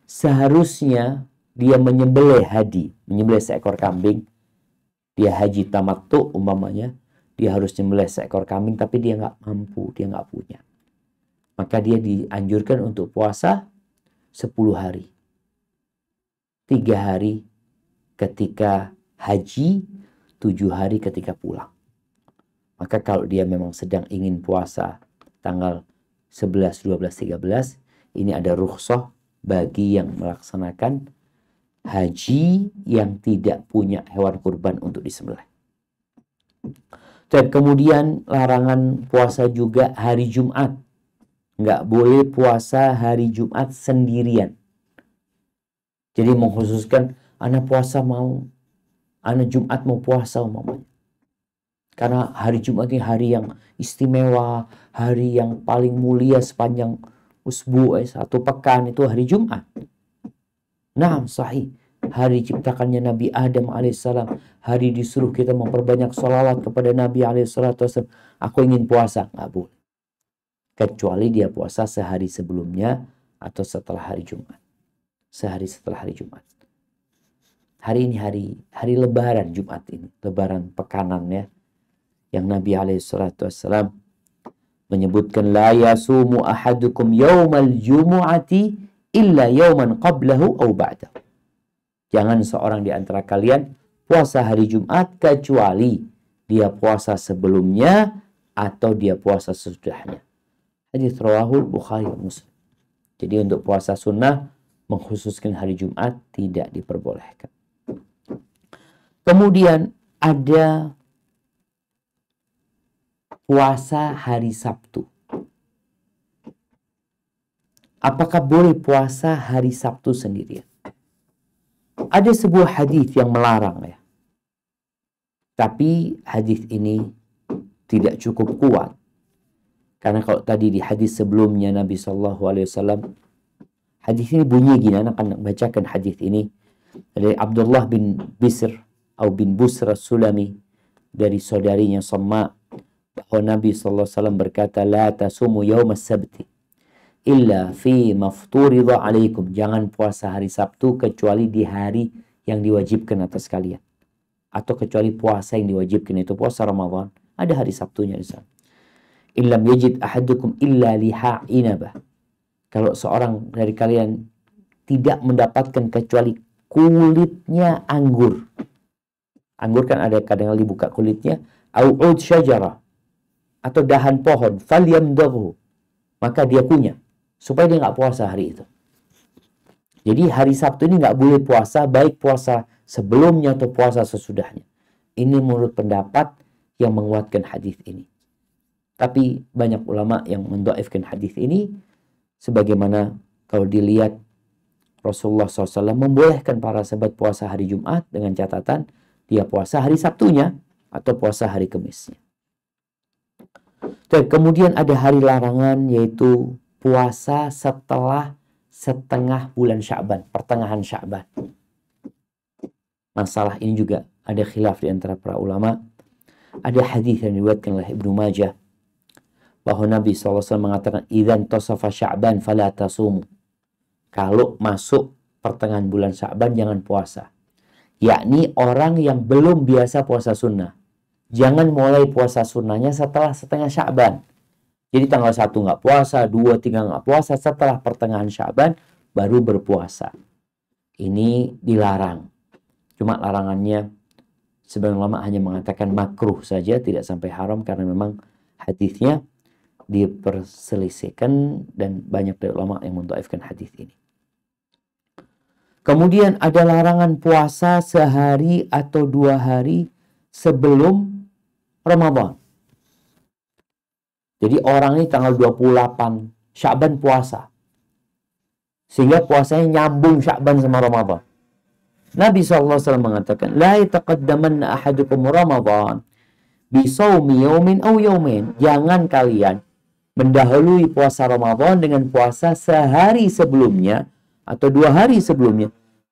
seharusnya dia menyembelih hadi, menyembelih seekor kambing. Dia haji tamattu umpamanya, dia harus menyembelih seekor kambing tapi dia nggak mampu, dia nggak punya. Maka dia dianjurkan untuk puasa 10 hari. 3 hari ketika haji, 7 hari ketika pulang. Maka kalau dia memang sedang ingin puasa tanggal 11, 12, 13, ini ada rukhsah bagi yang melaksanakan haji yang tidak punya hewan kurban untuk disembelih. Dan kemudian larangan puasa juga hari Jumat. Nggak boleh puasa hari Jumat sendirian. Jadi mengkhususkan, anak puasa mau, anak Jumat mau puasa umpamanya. Karena hari Jumat ini hari yang istimewa, hari yang paling mulia sepanjang usbu, satu pekan itu hari Jumat. Nah, sahih. Hari ciptakannya Nabi Adam alaihissalam. Hari disuruh kita memperbanyak sholawat kepada Nabi alaihissalam. Aku ingin puasa. Nggak boleh. Kecuali dia puasa sehari sebelumnya atau setelah hari Jumat. Sehari setelah hari Jumat. Hari ini hari lebaran Jumat ini. Lebaran pekanan ya. Yang Nabi alaihissalam menyebutkan, la yasumu ahadukum yawmal jumu'ati illa yawman qablahu aw ba'dahu. Jangan seorang di antara kalian puasa hari Jumat kecuali dia puasa sebelumnya atau dia puasa sesudahnya. Hadits rawahul Bukhari dan Muslim. Jadi untuk puasa sunnah mengkhususkan hari Jumat tidak diperbolehkan. Kemudian ada puasa hari Sabtu. Apakah boleh puasa hari Sabtu sendirian? Ada sebuah hadis yang melarang ya. Tapi hadis ini tidak cukup kuat. Karena kalau tadi di hadis sebelumnya Nabi SAW, hadis ini bunyi gini, anak akan bacakan hadis ini dari Abdullah bin Bisr atau bin Busr Sulami dari saudarinya Samma, bahwa Nabi SAW berkata, la tasumu yawm as-sabti illa fi mafturidha alaikum. Jangan puasa hari Sabtu kecuali di hari yang diwajibkan atas kalian. Atau kecuali puasa yang diwajibkan, itu puasa Ramadan. Ada hari Sabtunya di sana. Illam yajid ahadukum illa liha inabah. Kalau seorang dari kalian tidak mendapatkan kecuali kulitnya anggur. Anggur kan ada kadang dibuka kulitnya. Au ud syajarah. Atau dahan pohon. Falyamdaghu. Maka dia punya. Supaya dia nggak puasa hari itu. Jadi hari Sabtu ini nggak boleh puasa, baik puasa sebelumnya atau puasa sesudahnya. Ini menurut pendapat yang menguatkan hadis ini. Tapi banyak ulama yang mendhaifkan hadis ini, sebagaimana kalau dilihat Rasulullah SAW membolehkan para sahabat puasa hari Jumat dengan catatan dia puasa hari Sabtunya atau puasa hari Kamisnya. Dan kemudian ada hari larangan, yaitu puasa setelah setengah bulan Sya'ban, pertengahan Sya'ban. Masalah ini juga ada khilaf di antara para ulama. Ada hadis yang diriwayatkan oleh Ibnu Majah bahwa Nabi SAW mengatakan, idzan tasafa Sya'ban fala tasumu. Kalau masuk pertengahan bulan Sya'ban jangan puasa. Yakni orang yang belum biasa puasa sunnah. Jangan mulai puasa sunnahnya setelah setengah Sya'ban. Jadi tanggal 1 nggak puasa, 2, 3 nggak puasa, setelah pertengahan Sya'ban baru berpuasa. Ini dilarang. Cuma larangannya sebagian ulama hanya mengatakan makruh saja, tidak sampai haram, karena memang hadisnya diperselisihkan dan banyak dari ulama yang mendhaifkan hadis ini. Kemudian ada larangan puasa sehari atau 2 hari sebelum Ramadan. Jadi orang ini tanggal 28 Sya'ban puasa. Sehingga puasanya nyambung Sya'ban sama Ramadan. Nabi SAW mengatakan, la yataqaddamanna ahadukum Ramadan bisawmi yawmin aw yawmin. Jangan kalian mendahului puasa Ramadan dengan puasa sehari sebelumnya atau 2 hari sebelumnya.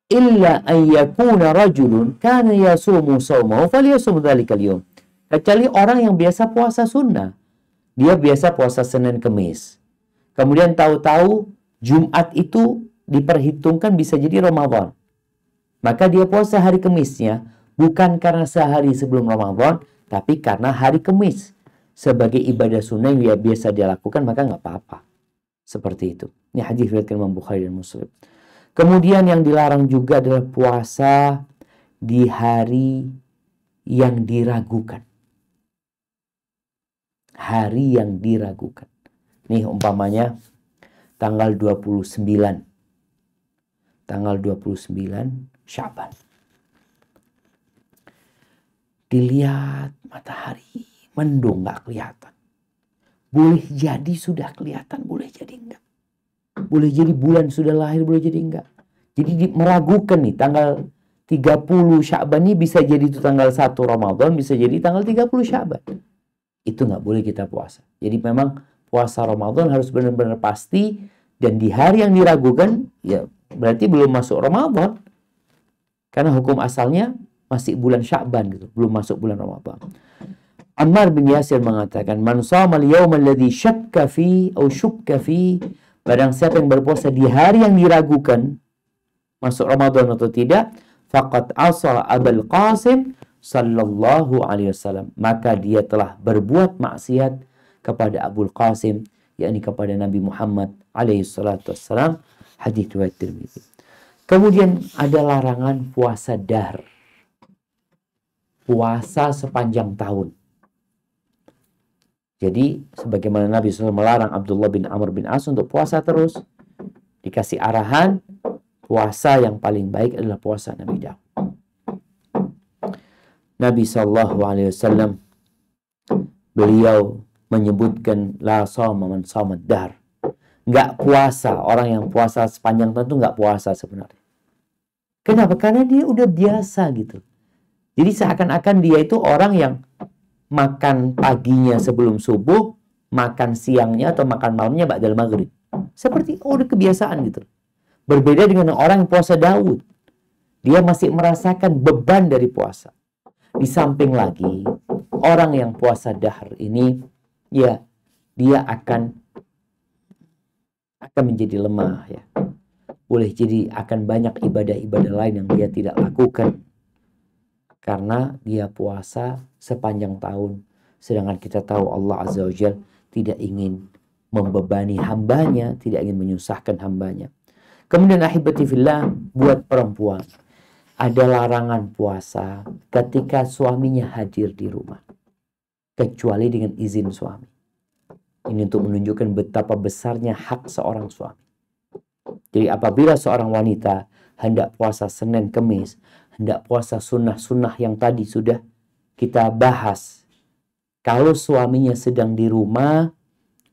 Illa an yakuna rajulun kana yasumu sawmahu falyasum dzalikal yawm. Kecuali orang yang biasa puasa sunnah. Dia biasa puasa Senin Kemis. Kemudian tahu-tahu Jumat itu diperhitungkan bisa jadi Ramadan. Maka dia puasa hari Kemisnya bukan karena sehari sebelum Ramadan, tapi karena hari Kemis. Sebagai ibadah sunnah yang biasa dia lakukan, maka nggak apa-apa. Seperti itu. Ini hadis riwayat Imam Bukhari dan Muslim. Kemudian yang dilarang juga adalah puasa di hari yang diragukan. Hari yang diragukan. Nih umpamanya tanggal 29. Tanggal 29 Sya'ban. Dilihat matahari, mendung nggak kelihatan. Boleh jadi sudah kelihatan, boleh jadi enggak. Boleh jadi bulan sudah lahir, boleh jadi enggak. Jadi meragukan nih, tanggal 30 Sya'ban ini bisa jadi itu tanggal 1 Ramadan, bisa jadi tanggal 30 Sya'ban. Itu nggak boleh kita puasa. Jadi memang puasa Ramadan harus benar-benar pasti, dan di hari yang diragukan, ya berarti belum masuk Ramadan. Karena hukum asalnya masih bulan Sya'ban gitu, belum masuk bulan Ramadan. Ammar bin Yasir mengatakan, "Man shama al-yawma alladhi syakka fi aw syukka fi." Barang siapa yang berpuasa di hari yang diragukan masuk Ramadan atau tidak, faqad asa Abul Qasim sallallahu alaihi wasallam. Maka dia telah berbuat maksiat kepada Abul Qasim, yakni kepada Nabi Muhammad alaihi salatu wassalam. Hadis riwayat Tirmidzi. Kemudian ada larangan puasa dahr. Puasa sepanjang tahun. Jadi sebagaimana Nabi SAW melarang Abdullah bin Amr bin As untuk puasa terus, dikasih arahan puasa yang paling baik adalah puasa Nabi Daud. Nabi SAW beliau menyebutkan la shoma man shoma dahr. Nggak puasa, orang yang puasa sepanjang tahun itu nggak puasa sebenarnya. Kenapa? Karena dia udah biasa gitu. Jadi seakan-akan dia itu orang yang makan paginya sebelum subuh, makan siangnya atau makan malamnya ba'dal maghrib. Seperti udah kebiasaan gitu. Berbeda dengan orang yang puasa Daud. Dia masih merasakan beban dari puasa. Di samping lagi, orang yang puasa dahr ini, ya dia akan menjadi lemah ya. Boleh jadi akan banyak ibadah-ibadah lain yang dia tidak lakukan. Karena dia puasa sepanjang tahun. Sedangkan kita tahu Allah Azza wa Jalla tidak ingin membebani hambanya, tidak ingin menyusahkan hambanya. Kemudian ahibati fillah, buat perempuan ada larangan puasa ketika suaminya hadir di rumah, kecuali dengan izin suami. Ini untuk menunjukkan betapa besarnya hak seorang suami. Jadi apabila seorang wanita hendak puasa Senin Kemis, hendak puasa sunnah-sunnah yang tadi sudah kita bahas, kalau suaminya sedang di rumah,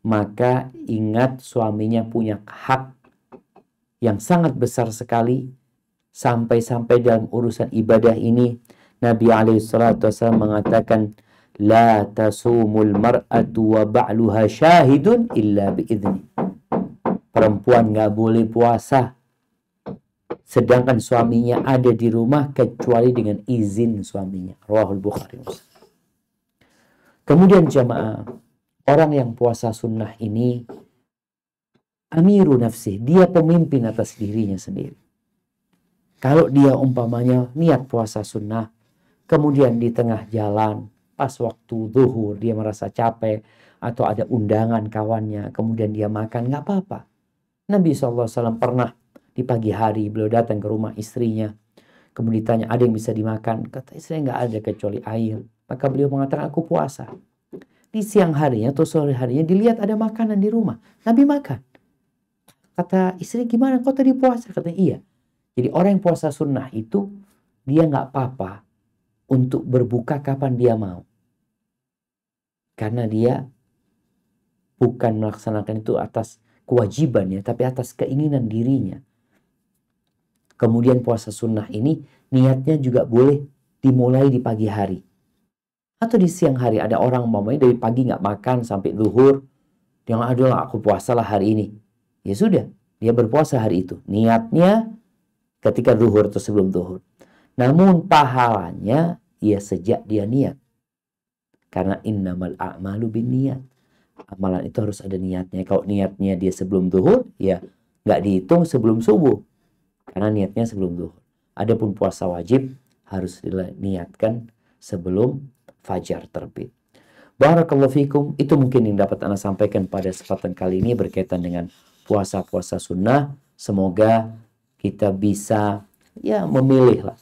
maka ingat suaminya punya hak yang sangat besar sekali. Sampai-sampai dalam urusan ibadah ini, Nabi SAW mengatakan, la tasumul mar'atu wa ba'luha syahidun illa bi'idhni. Perempuan nggak boleh puasa sedangkan suaminya ada di rumah kecuali dengan izin suaminya. Rawahul Bukhari. Kemudian jamaah, orang yang puasa sunnah ini amiru nafsi, dia pemimpin atas dirinya sendiri. Kalau dia umpamanya niat puasa sunnah, kemudian di tengah jalan pas waktu zuhur dia merasa capek atau ada undangan kawannya, kemudian dia makan, nggak apa-apa. Nabi SAW pernah di pagi hari beliau datang ke rumah istrinya, kemudian ditanya ada yang bisa dimakan, kata istrinya nggak ada kecuali air. Maka beliau mengatakan aku puasa. Di siang harinya atau sore harinya dilihat ada makanan di rumah, Nabi makan. Kata istri, gimana kau tadi puasa? Kata iya. Jadi orang yang puasa sunnah itu dia nggak apa-apa untuk berbuka kapan dia mau, karena dia bukan melaksanakan itu atas kewajibannya, tapi atas keinginan dirinya. Kemudian puasa sunnah ini niatnya juga boleh dimulai di pagi hari atau di siang hari. Ada orang mamanya dari pagi nggak makan sampai zuhur, yang adalah aku puasalah hari ini. Ya sudah, dia berpuasa hari itu. Niatnya ketika zuhur atau sebelum zuhur. Namun pahalanya ya sejak dia niat. Karena innamal a'malu binniyat. Amalan itu harus ada niatnya. Kalau niatnya dia sebelum zuhur, ya nggak dihitung sebelum subuh. Karena niatnya sebelum zuhur. Adapun puasa wajib harus diniatkan sebelum fajar terbit. Barakallahu fikum. Itu mungkin yang dapat Anda sampaikan pada kesempatan kali ini berkaitan dengan puasa-puasa sunnah. Semoga kita bisa ya memilih lah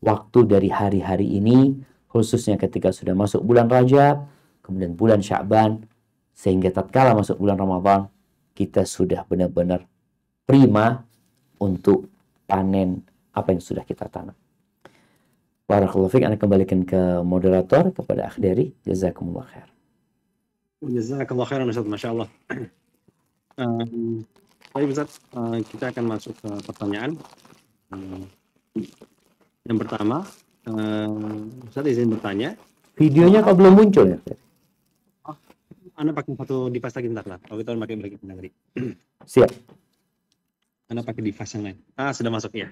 waktu dari hari-hari ini, khususnya ketika sudah masuk bulan Rajab, kemudian bulan Sya'ban, sehingga tatkala masuk bulan Ramadan, kita sudah benar-benar prima untuk panen apa yang sudah kita tanam. Barakallahu fiik. Anda kembalikan ke moderator, kepada Akh Dery. Jazakumullah khair. Jazakallah khairan Ustaz, Masya Allah. Baik Ustaz, kita akan masuk ke pertanyaan. Yang pertama, Ustaz izin bertanya. Videonya kok belum muncul ya? Anda pakai satu device lagi bentar lah. Kalau kita pakai lagi bentar tadi. Siap. Anda pakai device yang lain. Sudah masuk ya.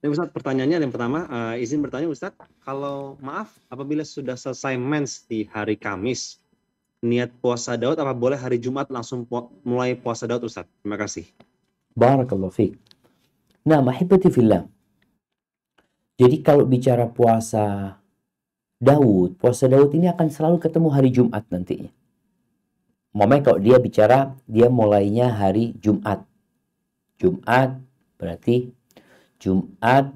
Ya Ustaz, pertanyaannya yang pertama, izin bertanya Ustaz, kalau maaf apabila sudah selesai mens di hari Kamis, niat puasa Daud apa boleh hari Jumat langsung mulai puasa Daud Ustaz? Terima kasih. Barakallahu fiik. Nah, mahibati fillah. Jadi kalau bicara puasa Daud ini akan selalu ketemu hari Jumat nantinya. Momennya kalau dia bicara, dia mulainya hari Jumat. Jumat berarti Jumat,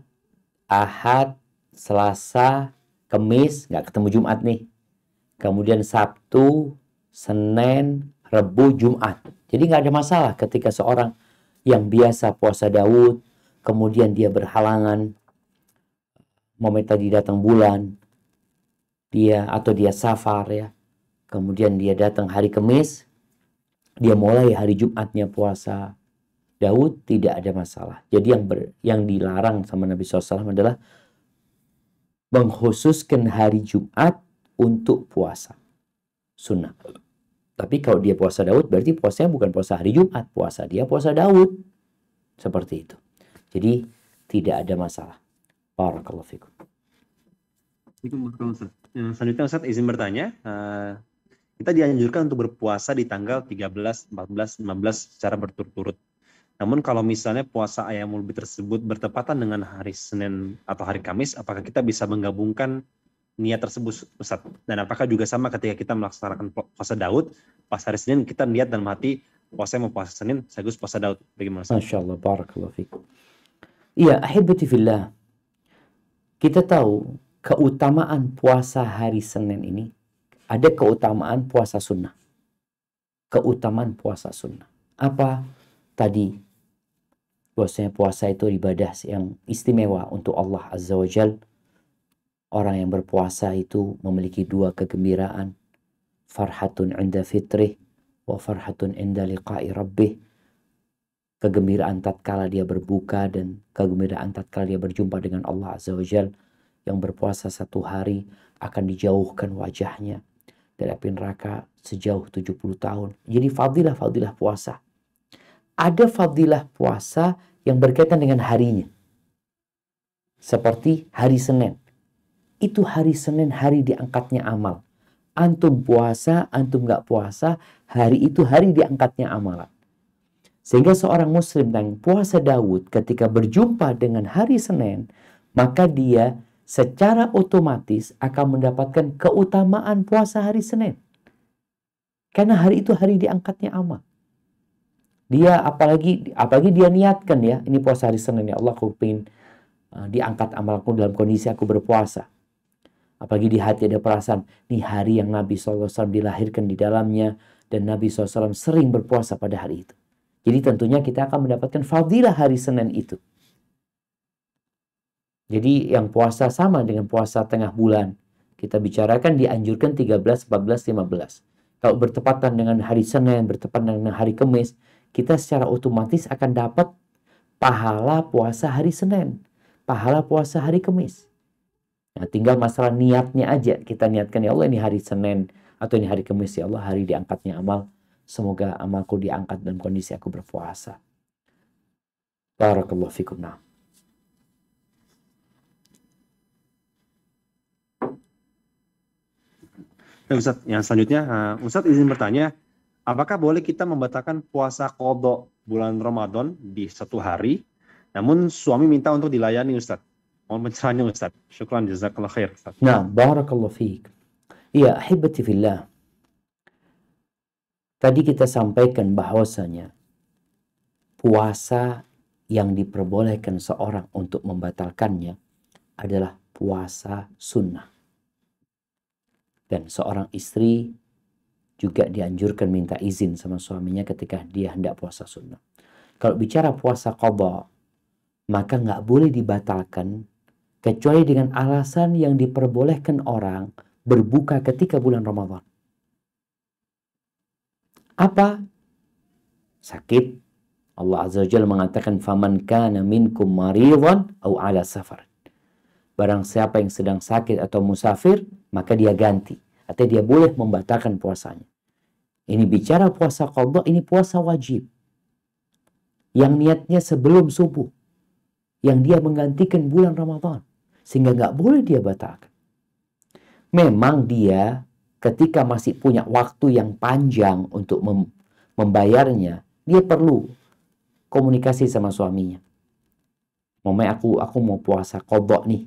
Ahad, Selasa, Kamis, nggak ketemu Jumat nih. Kemudian Sabtu, Senin, Rebu, Jumat. Jadi nggak ada masalah ketika seorang yang biasa puasa Daud, kemudian dia berhalangan, momen tadi datang bulan, dia safar ya, kemudian dia datang hari Kamis, dia mulai hari Jumatnya puasa Daud, tidak ada masalah. Jadi yang dilarang sama Nabi SAW adalah mengkhususkan hari Jumat untuk puasa sunnah. Tapi kalau dia puasa Daud, berarti puasanya bukan puasa hari Jumat, puasa Daud. Seperti itu. Jadi tidak ada masalah. Barakallahu fikum. Selanjutnya Ustaz izin bertanya, kita dianjurkan untuk berpuasa di tanggal 13, 14, 15 secara berturut-turut. Namun kalau misalnya puasa Ayyamul Bid tersebut bertepatan dengan hari Senin atau hari Kamis, apakah kita bisa menggabungkan niat tersebut Ustaz? Dan apakah juga sama ketika kita melaksanakan puasa Daud, pas hari Senin kita niat dalam hati puasa mau puasa Senin, sekaligus puasa Daud. Bagaimana Ustaz? Masya Allah, barakallahu fikum. Iya, ahibati fillah. Kita tahu keutamaan puasa hari Senin ini, ada keutamaan puasa sunnah. Keutamaan puasa sunnah. Apa tadi? Bahwasanya puasa itu ibadah yang istimewa untuk Allah Azza wa Jal. Orang yang berpuasa itu memiliki dua kegembiraan. Farhatun inda fitrih wa farhatun inda liqa'i rabbih. Kegembiraan tatkala dia berbuka dan kegembiraan tatkala dia berjumpa dengan Allah Azza wa Jal. Yang berpuasa satu hari akan dijauhkan wajahnya dari api neraka sejauh 70 tahun. Jadi fadilah puasa. Ada fadilah puasa yang berkaitan dengan harinya. Seperti hari Senin. Itu hari Senin, hari diangkatnya amal. Antum puasa, antum nggak puasa, hari itu hari diangkatnya amalan. Sehingga seorang muslim yang puasa Daud ketika berjumpa dengan hari Senin, maka dia secara otomatis akan mendapatkan keutamaan puasa hari Senin. Karena hari itu hari diangkatnya amal. Dia apalagi dia niatkan ya, ini puasa hari Senin ya Allah, aku ingin diangkat amalku dalam kondisi aku berpuasa. Apalagi di hati ada perasaan, ini hari yang Nabi SAW dilahirkan di dalamnya, dan Nabi SAW sering berpuasa pada hari itu. Jadi tentunya kita akan mendapatkan fadilah hari Senin itu. Jadi yang puasa sama dengan puasa tengah bulan. Kita bicarakan dianjurkan 13, 14, 15. Kalau bertepatan dengan hari Senin, bertepatan dengan hari Kamis, kita secara otomatis akan dapat pahala puasa hari Senin, pahala puasa hari Kamis. Nah, tinggal masalah niatnya aja. Kita niatkan, ya Allah ini hari Senin atau ini hari Kamis, ya Allah hari diangkatnya amal. Semoga amalku diangkat dalam kondisi aku berpuasa. Barakallahu fikum. Nah. Ustadz, yang selanjutnya, Ustadz izin bertanya, apakah boleh kita membatalkan puasa qadha bulan Ramadan di satu hari, namun suami minta untuk dilayani, Ustadz? Mohon pencerahannya, Ustadz. Syukran, jazakallah khair, Ustadz. Nah, barakallahu fiik. Ya, ahibati fillah. Tadi kita sampaikan bahwasanya puasa yang diperbolehkan seorang untuk membatalkannya adalah puasa sunnah. Dan seorang istri juga dianjurkan minta izin sama suaminya ketika dia hendak puasa sunnah. Kalau bicara puasa qadha, maka nggak boleh dibatalkan kecuali dengan alasan yang diperbolehkan orang berbuka ketika bulan Ramadan. Apa? Sakit. Allah Azza wa Jalla mengatakan, "Faman kana minkum maridhan aw ala safar." Barang siapa yang sedang sakit atau musafir, maka dia ganti. Atau dia boleh membatalkan puasanya. Ini bicara puasa qadha, ini puasa wajib. Yang niatnya sebelum subuh. Yang dia menggantikan bulan Ramadan. Sehingga nggak boleh dia batalkan. Memang dia ketika masih punya waktu yang panjang untuk membayarnya, dia perlu komunikasi sama suaminya. Mamanya aku mau puasa qadha nih.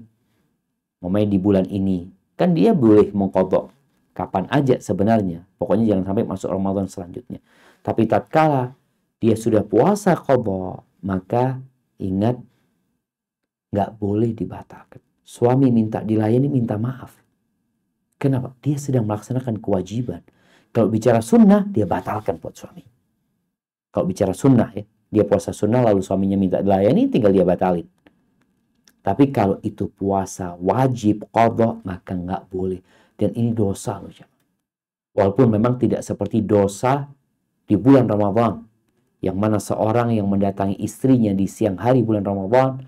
Mamanya di bulan ini. Kan dia boleh mengqadha kapan aja sebenarnya. Pokoknya jangan sampai masuk Ramadan selanjutnya. Tapi tatkala dia sudah puasa qadha, maka ingat nggak boleh dibatalkan. Suami minta dilayani, minta maaf. Kenapa? Dia sedang melaksanakan kewajiban. Kalau bicara sunnah, dia batalkan buat suami. Kalau bicara sunnah ya, dia puasa sunnah lalu suaminya minta dilayani, tinggal dia batalin. Tapi kalau itu puasa wajib qadha, maka nggak boleh. Dan ini dosa loh. Walaupun memang tidak seperti dosa di bulan Ramadan. Yang mana seorang yang mendatangi istrinya di siang hari bulan Ramadan,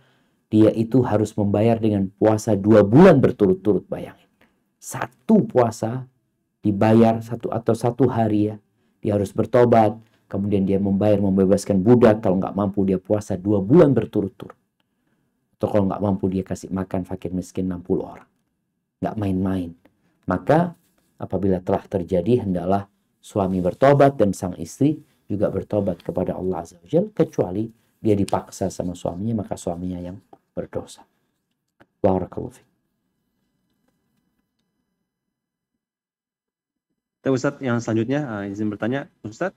dia itu harus membayar dengan puasa 2 bulan berturut-turut, bayangin. Satu puasa dibayar satu hari ya. Dia harus bertobat. Kemudian dia membayar, membebaskan budak. Kalau nggak mampu dia puasa 2 bulan berturut-turut. Atau kalau nggak mampu dia kasih makan fakir miskin 60 orang. Nggak main-main. Maka apabila telah terjadi, hendaklah suami bertobat dan sang istri juga bertobat kepada Allah Azza wa Jalla. Kecuali dia dipaksa sama suaminya, maka suaminya yang berdosa. Barakallahu fiik. Ustadz, yang selanjutnya izin bertanya, Ustadz,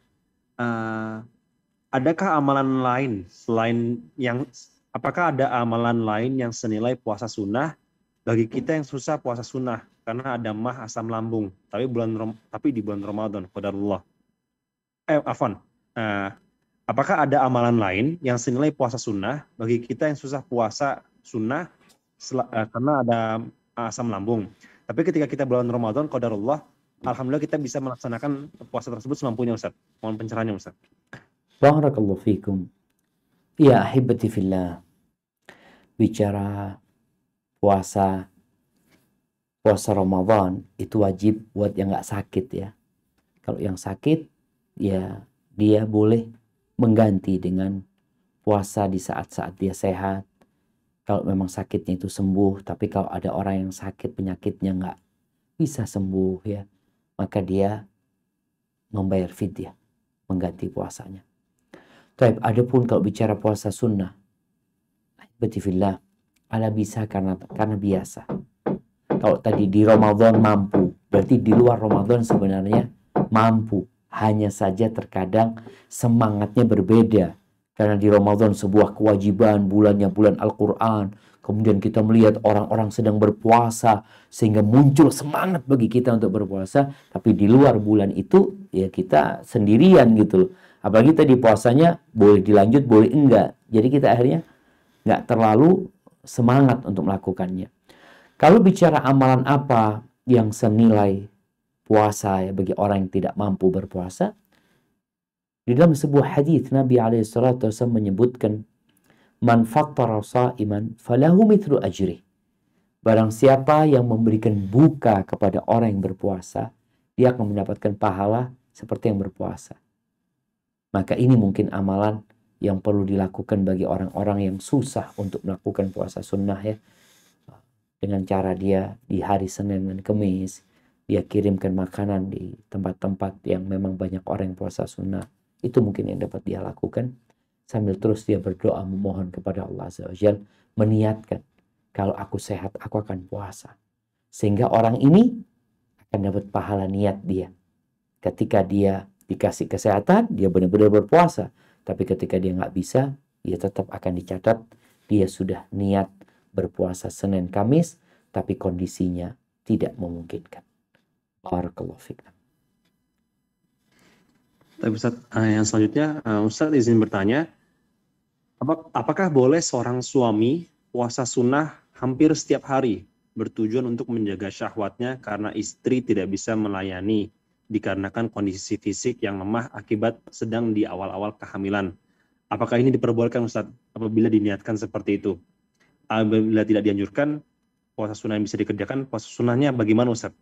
adakah amalan lain selain yang, apakah ada amalan lain yang senilai puasa sunnah bagi kita yang susah puasa sunnah karena ada mah asam lambung, tapi di bulan Ramadan, qadarullah. Apakah ada amalan lain yang senilai puasa sunnah bagi kita yang susah puasa sunnah karena ada asam lambung, tapi ketika kita bulan Ramadan, qadarullah, alhamdulillah kita bisa melaksanakan puasa tersebut semampunya, Ustaz. Mohon pencerahannya, Ustaz. Barakallahu fikum. Ya ahibati fillah. Bicara puasa Ramadan itu wajib buat yang nggak sakit ya. Kalau yang sakit, ya dia boleh mengganti dengan puasa di saat-saat dia sehat. Kalau memang sakitnya itu sembuh, tapi kalau ada orang yang sakit penyakitnya nggak bisa sembuh ya, maka dia membayar fidyah, mengganti puasanya. Tapi adapun kalau bicara puasa sunnah, betifillah, ala bisa karena biasa. Kalau tadi di Ramadan mampu, berarti di luar Ramadan sebenarnya mampu. Hanya saja terkadang semangatnya berbeda. Karena di Ramadan sebuah kewajiban, bulannya bulan Al-Quran. Kemudian kita melihat orang-orang sedang berpuasa, sehingga muncul semangat bagi kita untuk berpuasa. Tapi di luar bulan itu, ya kita sendirian gitu loh. Apalagi tadi puasanya boleh dilanjut, boleh enggak. Jadi kita akhirnya nggak terlalu semangat untuk melakukannya. Kalau bicara amalan apa yang senilai puasa ya bagi orang yang tidak mampu berpuasa. Di dalam sebuah hadis Nabi SAW menyebutkan, man fattara sha'iman falahu mithlu ajrih. Barang siapa yang memberikan buka kepada orang yang berpuasa, dia akan mendapatkan pahala seperti yang berpuasa. Maka ini mungkin amalan yang perlu dilakukan bagi orang-orang yang susah untuk melakukan puasa sunnah ya. Dengan cara dia di hari Senin dan Kamis, dia kirimkan makanan di tempat-tempat yang memang banyak orang yang puasa sunnah. Itu mungkin yang dapat dia lakukan. Sambil terus dia berdoa memohon kepada Allah Azza wa Jalla, meniatkan, kalau aku sehat, aku akan puasa. Sehingga orang ini akan dapat pahala niat dia. Ketika dia dikasih kesehatan, dia benar-benar berpuasa. Tapi ketika dia nggak bisa, dia tetap akan dicatat, dia sudah niat berpuasa Senin Kamis, tapi kondisinya tidak memungkinkan. Barakallahu fikum. Tapi Ustaz, yang selanjutnya, Ustaz izin bertanya, apakah boleh seorang suami puasa sunnah hampir setiap hari bertujuan untuk menjaga syahwatnya karena istri tidak bisa melayani dikarenakan kondisi fisik yang lemah akibat sedang di awal-awal kehamilan? Apakah ini diperbolehkan Ustaz apabila diniatkan seperti itu? Apabila tidak dianjurkan, puasa sunnah yang bisa dikerjakan, puasa sunnahnya bagaimana Ustaz?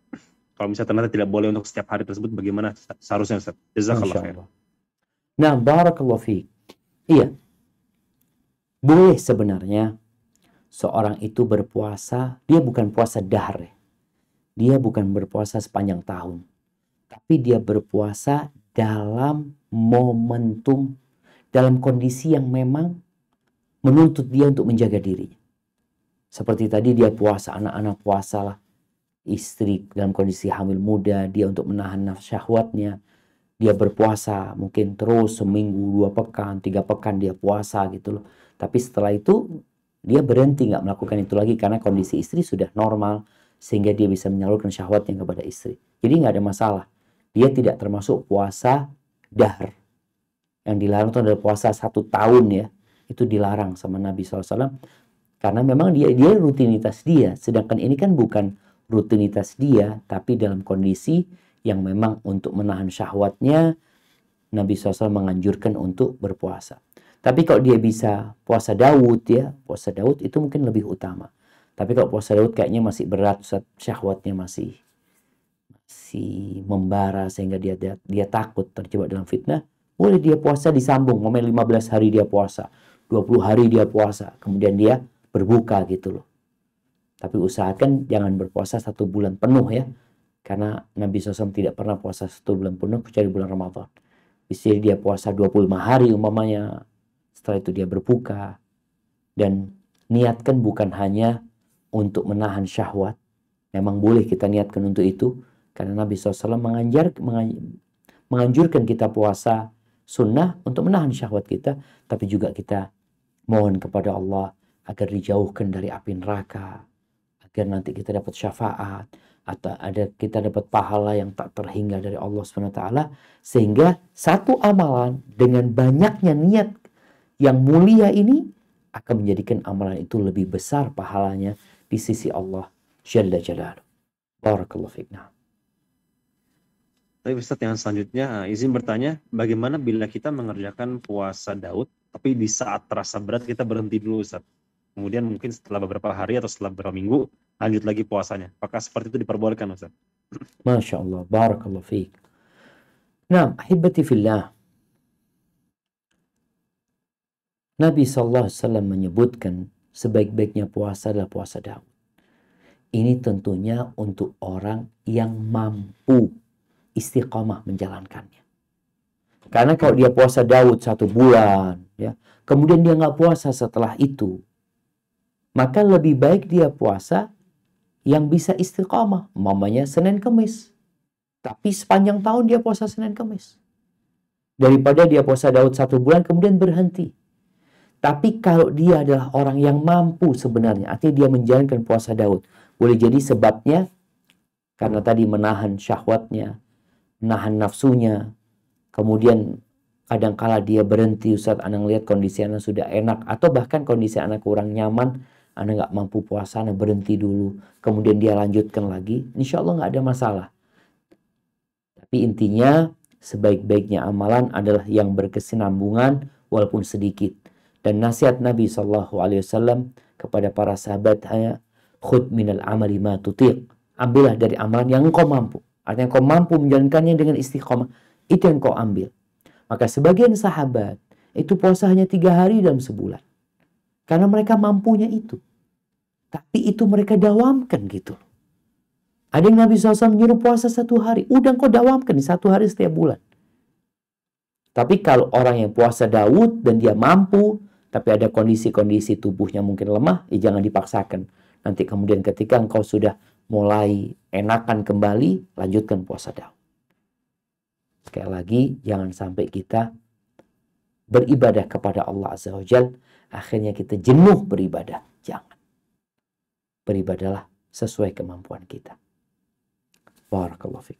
Kalau misalnya ternyata tidak boleh untuk setiap hari tersebut, bagaimana seharusnya Ustaz? Jazakallah khair. Nah, barakallahu fiik. Iya. Boleh sebenarnya seorang itu berpuasa, dia bukan puasa dahr. Dia bukan berpuasa sepanjang tahun. Tapi dia berpuasa dalam momentum, dalam kondisi yang memang menuntut dia untuk menjaga dirinya. Seperti tadi dia puasa, anak-anak puasa lah. Istri dalam kondisi hamil muda, dia untuk menahan nafsu syahwatnya. Dia berpuasa mungkin terus seminggu, 2 pekan, 3 pekan dia puasa gitu loh. Tapi setelah itu dia berhenti nggak melakukan itu lagi karena kondisi istri sudah normal sehingga dia bisa menyalurkan syahwatnya kepada istri. Jadi nggak ada masalah. Dia tidak termasuk puasa dahr. Yang dilarang itu adalah puasa 1 tahun ya. Itu dilarang sama Nabi SAW. Karena memang dia rutinitas dia. Sedangkan ini kan bukan rutinitas dia, tapi dalam kondisi yang memang untuk menahan syahwatnya, Nabi SAW menganjurkan untuk berpuasa. Tapi kalau dia bisa puasa Daud ya, puasa Daud itu mungkin lebih utama. Tapi kalau puasa Daud kayaknya masih berat, syahwatnya masih membara sehingga dia takut terjebak dalam fitnah, boleh dia puasa disambung, momen 15 hari dia puasa, 20 hari dia puasa, kemudian dia berbuka gitu loh. Tapi usahakan jangan berpuasa 1 bulan penuh ya. Karena Nabi SAW tidak pernah puasa 1 bulan penuh kecuali bulan Ramadan. Bisa dia puasa 25 hari umpamanya. Setelah itu dia berbuka. Dan niatkan bukan hanya untuk menahan syahwat. Memang boleh kita niatkan untuk itu. Karena Nabi SAW menganjurkan kita puasa sunnah untuk menahan syahwat kita. Tapi juga kita mohon kepada Allah agar dijauhkan dari api neraka. Agar nanti kita dapat syafaat atau kita dapat pahala yang tak terhingga dari Allah SWT, sehingga satu amalan dengan banyaknya niat yang mulia ini akan menjadikan amalan itu lebih besar pahalanya di sisi Allah Jalla Jalaluhu. Barakallahu fiik. Tapi Ustaz, yang selanjutnya izin bertanya, bagaimana bila kita mengerjakan puasa Daud tapi di saat terasa berat kita berhenti dulu Ustaz? Kemudian mungkin setelah beberapa hari atau setelah beberapa minggu lanjut lagi puasanya. Apakah seperti itu diperbolehkan Ustaz? Masya Allah, barakallahu fiik. Nah, ahibati fillah. Nabi SAW menyebutkan sebaik-baiknya puasa adalah puasa Daud. Ini tentunya untuk orang yang mampu istiqamah menjalankannya. Karena kalau dia puasa Daud 1 bulan, ya, kemudian dia nggak puasa setelah itu, maka lebih baik dia puasa yang bisa istiqamah. Mamanya Senin Kamis. Tapi sepanjang tahun dia puasa Senin Kamis. Daripada dia puasa Daud 1 bulan kemudian berhenti. Tapi kalau dia adalah orang yang mampu sebenarnya, artinya dia menjalankan puasa Daud. Boleh jadi sebabnya karena tadi menahan syahwatnya, menahan nafsunya. Kemudian kadangkala dia berhenti, Ustaz, anak lihat kondisi anak sudah enak. Atau bahkan kondisi anak kurang nyaman, anak nggak mampu puasa, anak berhenti dulu. Kemudian dia lanjutkan lagi, insya Allah nggak ada masalah. Di intinya, sebaik-baiknya amalan adalah yang berkesinambungan walaupun sedikit. Dan nasihat Nabi SAW kepada para sahabatnya, khud minal amali ma tutiq. Ambillah dari amalan yang engkau mampu. Artinya engkau mampu menjalankannya dengan istiqomah. Itu yang engkau ambil. Maka sebagian sahabat itu puasa hanya 3 hari dalam sebulan. Karena mereka mampunya itu. Tapi itu mereka dawamkan gitu. Ada yang Nabi SAW menyuruh puasa 1 hari. Udah engkau dawamkan di 1 hari setiap bulan. Tapi kalau orang yang puasa Daud dan dia mampu, tapi ada kondisi-kondisi tubuhnya mungkin lemah, ya jangan dipaksakan. Nanti kemudian ketika engkau sudah mulai enakan kembali, lanjutkan puasa Daud. Sekali lagi, jangan sampai kita beribadah kepada Allah Azza wa Jalla, akhirnya kita jenuh beribadah. Jangan. Beribadahlah sesuai kemampuan kita. Barakallahu fiik.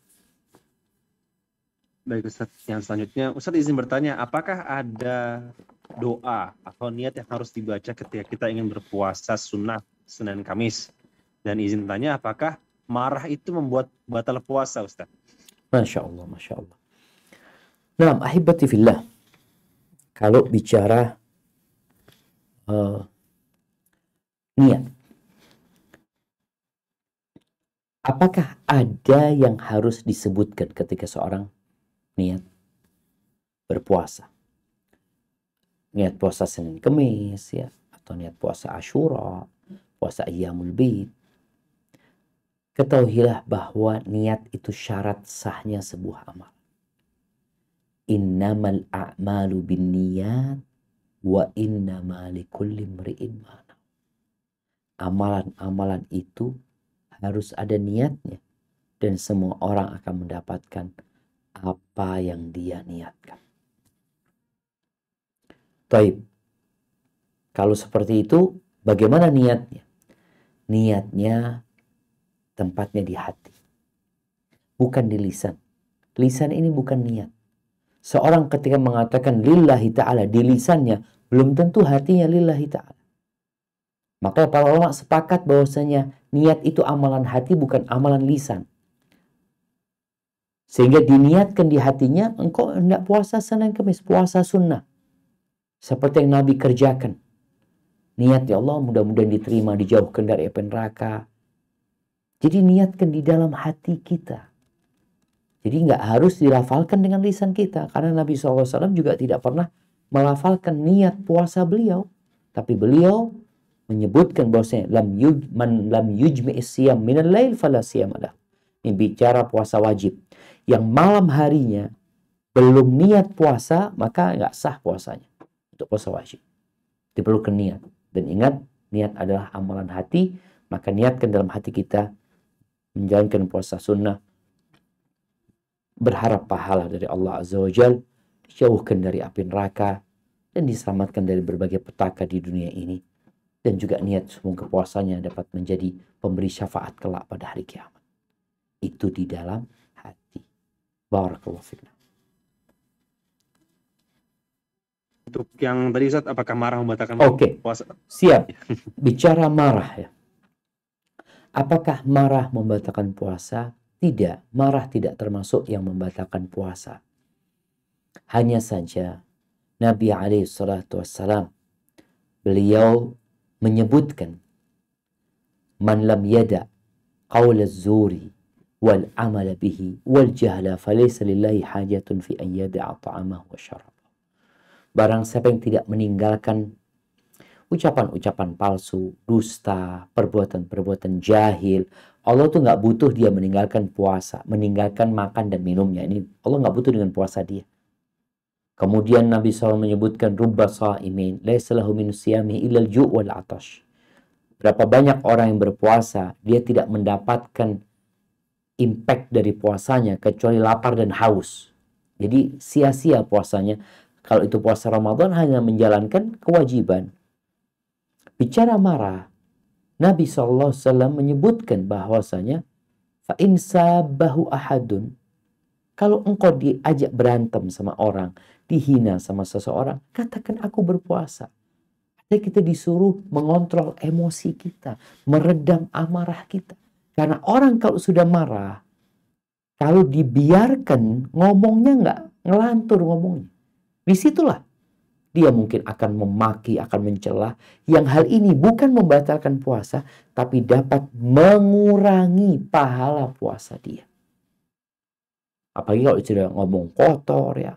Baik Ustaz, yang selanjutnya Ustaz izin bertanya, apakah ada doa atau niat yang harus dibaca ketika kita ingin berpuasa sunnah Senin Kamis? Dan izin tanya, apakah marah itu membuat batal puasa Ustaz? Masya Allah, Masya Allah. Nah, ahibati fillah, kalau bicara niat, apakah ada yang harus disebutkan ketika seorang niat berpuasa? Niat puasa Senin Kemis ya, atau niat puasa Asyura, puasa Ayyamul Bid. Ketahuilah bahwa niat itu syarat sahnya sebuah amal. Innamal a'malu binniyat wa innama likulli imri'in ma nawa. Amalan-amalan itu harus ada niatnya, dan semua orang akan mendapatkan apa yang dia niatkan. Taib. Kalau seperti itu, bagaimana niatnya? Niatnya tempatnya di hati, bukan di lisan. Lisan ini bukan niat. Seorang ketika mengatakan lillahi ta'ala di lisannya, belum tentu hatinya lillahi ta'ala. Maka para ulama sepakat bahwasanya niat itu amalan hati, bukan amalan lisan. Sehingga diniatkan di hatinya, engkau hendak puasa Senin Kamis, puasa sunnah. Seperti yang Nabi kerjakan. Niat, ya Allah, mudah-mudahan diterima, dijauhkan dari api neraka. Jadi niatkan di dalam hati kita. Jadi nggak harus dilafalkan dengan lisan kita. Karena Nabi SAW juga tidak pernah melafalkan niat puasa beliau. Tapi beliau menyebutkan bahwasanya man lam yujmi'is siyam minal lail fala siyamalah. Ini bicara puasa wajib. Yang malam harinya belum niat puasa, maka nggak sah puasanya. Untuk puasa wajib diperlukan niat. Dan ingat, niat adalah amalan hati. Maka niatkan dalam hati kita menjalankan puasa sunnah, berharap pahala dari Allah Azza wa Jalla, dijauhkan dari api neraka, dan diselamatkan dari berbagai petaka di dunia ini. Dan juga niat semoga puasanya dapat menjadi pemberi syafaat kelak pada hari kiamat. Itu di dalam hati. Barakallahu fiik. Untuk yang tadi Ustaz, apakah marah membatalkan puasa? Siap. Bicara marah ya. Apakah marah membatalkan puasa? Tidak. Marah tidak termasuk yang membatalkan puasa. Hanya saja Nabi SAW beliau menyebutkan man lam yada qaul az-zuri wal amala bihi wal jahla falaysa lillahi hajatun fi an yada'a ta'amahu wa syarabahu. Barang siapa yang tidak meninggalkan ucapan-ucapan palsu, dusta, perbuatan-perbuatan jahil, Allah tuh nggak butuh dia meninggalkan puasa, meninggalkan makan dan minumnya. Ini Allah nggak butuh dengan puasa dia. Kemudian Nabi SAW menyebutkan rubba sha'imin laisa lahu min siyami illal ju' wal atash. Berapa banyak orang yang berpuasa, dia tidak mendapatkan impact dari puasanya kecuali lapar dan haus. Jadi sia-sia puasanya. Kalau itu puasa Ramadan hanya menjalankan kewajiban. Bicara marah, Nabi SAW menyebutkan bahwasanya fa in sabahu ahadun, kalau engkau diajak berantem sama orang, dihina sama seseorang, katakan aku berpuasa. Jadi kita disuruh mengontrol emosi kita, meredam amarah kita. Karena orang kalau sudah marah, Kalau dibiarkan, ngomongnya nggak ngelantur ngomongnya. Disitulah dia mungkin akan memaki, akan mencela. Yang hal ini bukan membatalkan puasa, tapi dapat mengurangi pahala puasa dia. Apalagi kalau sudah ngomong kotor ya,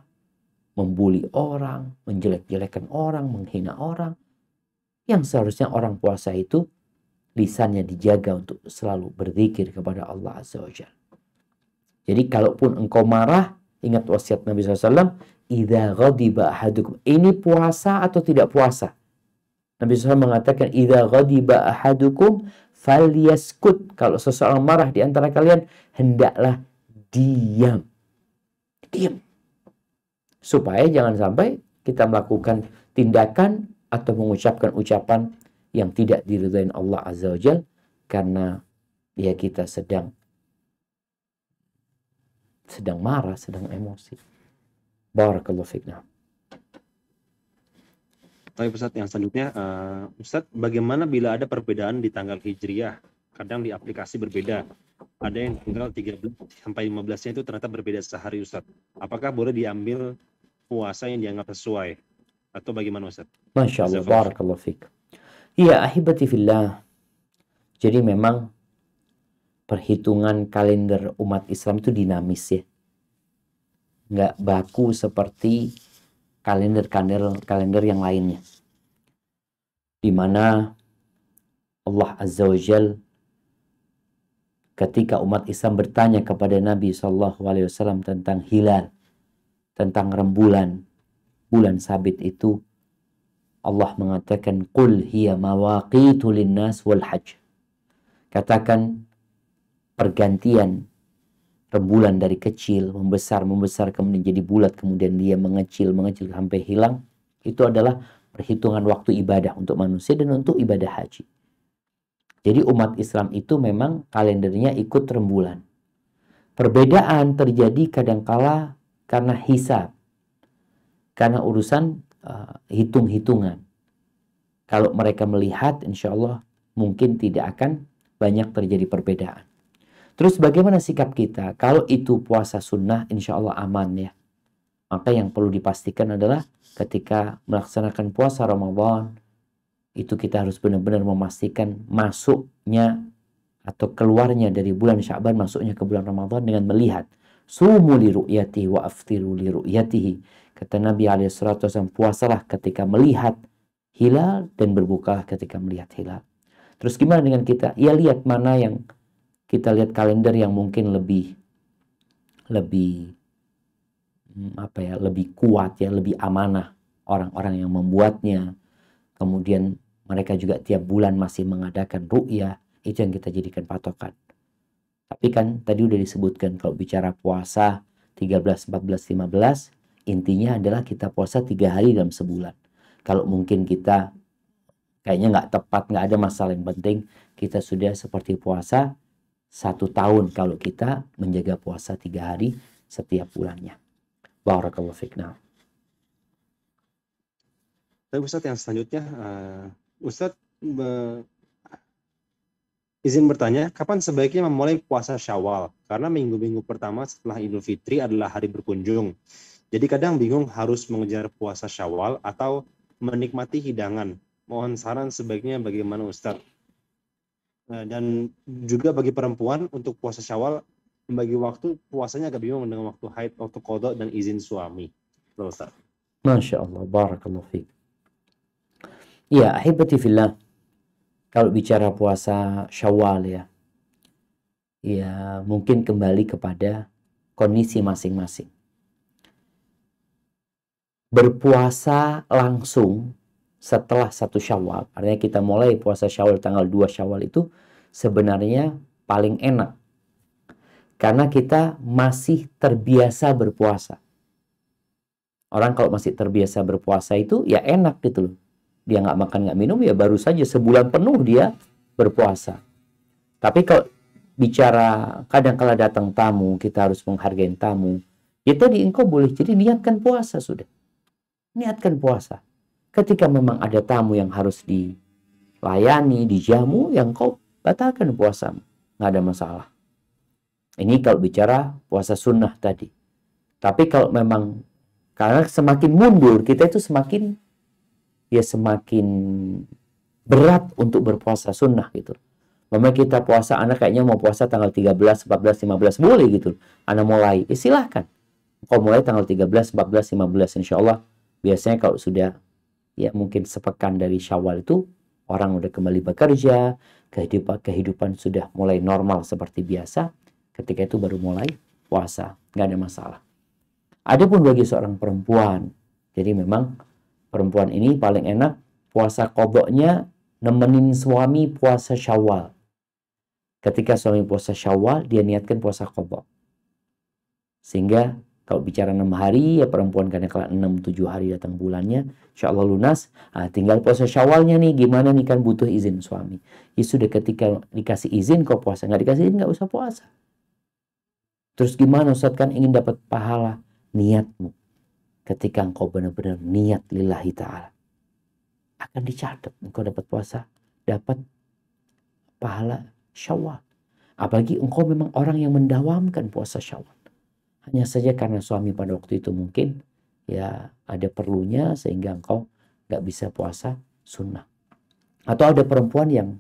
membuli orang, menjelek-jelekan orang, menghina orang. Yang seharusnya orang puasa itu lisannya dijaga untuk selalu berzikir kepada Allah Azza wa Jalla. Jadi kalaupun engkau marah, ingat wasiat Nabi SAW, idza ghadiba ahadukum. Ini puasa atau tidak puasa? Nabi SAW mengatakan, idza ghadiba ahadukum falyaskut. Kalau seseorang marah di antara kalian, hendaklah diam. Diam. Supaya jangan sampai kita melakukan tindakan atau mengucapkan ucapan yang tidak diridhai Allah Azza wa Jalla karena ya kita sedang marah, sedang emosi. Barakallahu fikna. Baik Ustaz, yang selanjutnya Ustaz, bagaimana bila ada perbedaan di tanggal Hijriah? Kadang di aplikasi berbeda. Ada yang tanggal 13 sampai 15-nya itu ternyata berbeda sehari Ustaz. Apakah boleh diambil puasa yang dianggap sesuai? Atau bagaimana Ustaz? Masya Allah, barakallahu fik. Iya, ahibati fillah. Jadi memang perhitungan kalender umat Islam itu dinamis ya. Nggak baku seperti kalender yang lainnya. Di mana Allah Azza wa Jal ketika umat Islam bertanya kepada Nabi SAW tentang hilal, tentang rembulan, bulan sabit itu, Allah mengatakan, Qul hiya mawaqitu linnas wal hajj. Katakan, pergantian rembulan dari kecil, membesar, kemudian jadi bulat, kemudian dia mengecil sampai hilang. Itu adalah perhitungan waktu ibadah untuk manusia dan untuk ibadah haji. Jadi umat Islam itu memang kalendernya ikut rembulan. Perbedaan terjadi kadangkala karena hisab. Karena urusan hitung-hitungan. Kalau mereka melihat, insya Allah mungkin tidak akan banyak terjadi perbedaan. Terus bagaimana sikap kita? Kalau itu puasa sunnah, insya Allah aman ya. Maka yang perlu dipastikan adalah ketika melaksanakan puasa Ramadan, itu kita harus benar-benar memastikan masuknya atau keluarnya dari bulan Sya'ban, masuknya ke bulan Ramadan dengan melihat. Sumu li ru'yatihi wa aftiru li ru'yatihi. Kata Nabi SAW, puasalah ketika melihat hilal dan berbukalah ketika melihat hilal. Terus gimana dengan kita? Ya lihat mana yang kita lihat kalender yang mungkin lebih kuat ya, lebih amanah orang-orang yang membuatnya. Kemudian mereka juga tiap bulan masih mengadakan ru'yah, itu yang kita jadikan patokan. Tapi kan tadi udah disebutkan kalau bicara puasa 13, 14, 15, intinya adalah kita puasa 3 hari dalam sebulan. Kalau mungkin kita kayaknya nggak tepat, nggak ada masalah, yang penting kita sudah seperti puasa 1 tahun kalau kita menjaga puasa 3 hari setiap bulannya. Barakallahu fikna. Tapi Ustadz, yang selanjutnya, Ustadz izin bertanya, kapan sebaiknya memulai puasa Syawal? Karena minggu-minggu pertama setelah Idul Fitri adalah hari berkunjung. Jadi kadang bingung harus mengejar puasa Syawal atau menikmati hidangan. Mohon saran sebaiknya bagaimana Ustadz? Dan juga bagi perempuan untuk puasa Syawal, membagi waktu puasanya agak bingung dengan waktu haid, waktu qada dan izin suami. Ustaz. Masya Allah, barakallahu fiik. Ya, ahibati fillah. Kalau bicara puasa Syawal ya, mungkin kembali kepada kondisi masing-masing. Berpuasa langsung setelah 1 Syawal, artinya kita mulai puasa Syawal tanggal 2 Syawal itu sebenarnya paling enak. Karena kita masih terbiasa berpuasa. Orang kalau masih terbiasa berpuasa itu ya enak gitu loh. Dia nggak makan nggak minum ya baru saja sebulan penuh dia berpuasa. Tapi kalau bicara kadang-kala datang tamu, kita harus menghargai tamu. Ya tadi engkau boleh jadi niatkan puasa sudah. Niatkan puasa. Ketika memang ada tamu yang harus dilayani, dijamu, yang kau batalkan puasamu. Nggak ada masalah. Ini kalau bicara puasa sunnah tadi. Tapi kalau memang, karena semakin mundur, kita itu semakin berat untuk berpuasa sunnah gitu. Memang kita puasa, anak kayaknya mau puasa tanggal 13, 14, 15, boleh gitu. Anak mulai, silahkan. Kalau mulai tanggal 13, 14, 15, insya Allah. Biasanya kalau sudah, ya mungkin sepekan dari Syawal itu, orang udah kembali bekerja, kehidupan sudah mulai normal seperti biasa. Ketika itu baru mulai puasa, nggak ada masalah. Adapun bagi seorang perempuan, jadi memang perempuan ini paling enak puasa qadha-nya nemenin suami puasa Syawal. Ketika suami puasa Syawal, dia niatkan puasa qadha. Sehingga kalau bicara 6 hari, ya perempuan karena kalau 6-7 hari datang bulannya, insya Allah lunas. Tinggal puasa Syawalnya nih, gimana nih, kan butuh izin suami. Ya sudah, ketika dikasih izin kau puasa, nggak dikasih izin nggak usah puasa. Terus gimana Ustaz, kan ingin dapat pahala? Niatmu ketika engkau benar-benar niat lillahi ta'ala, akan dicatat engkau dapat puasa, dapat pahala Syawal. Apalagi engkau memang orang yang mendawamkan puasa Syawal. Hanya saja karena suami pada waktu itu mungkin ya ada perlunya sehingga engkau nggak bisa puasa sunnah. Atau ada perempuan yang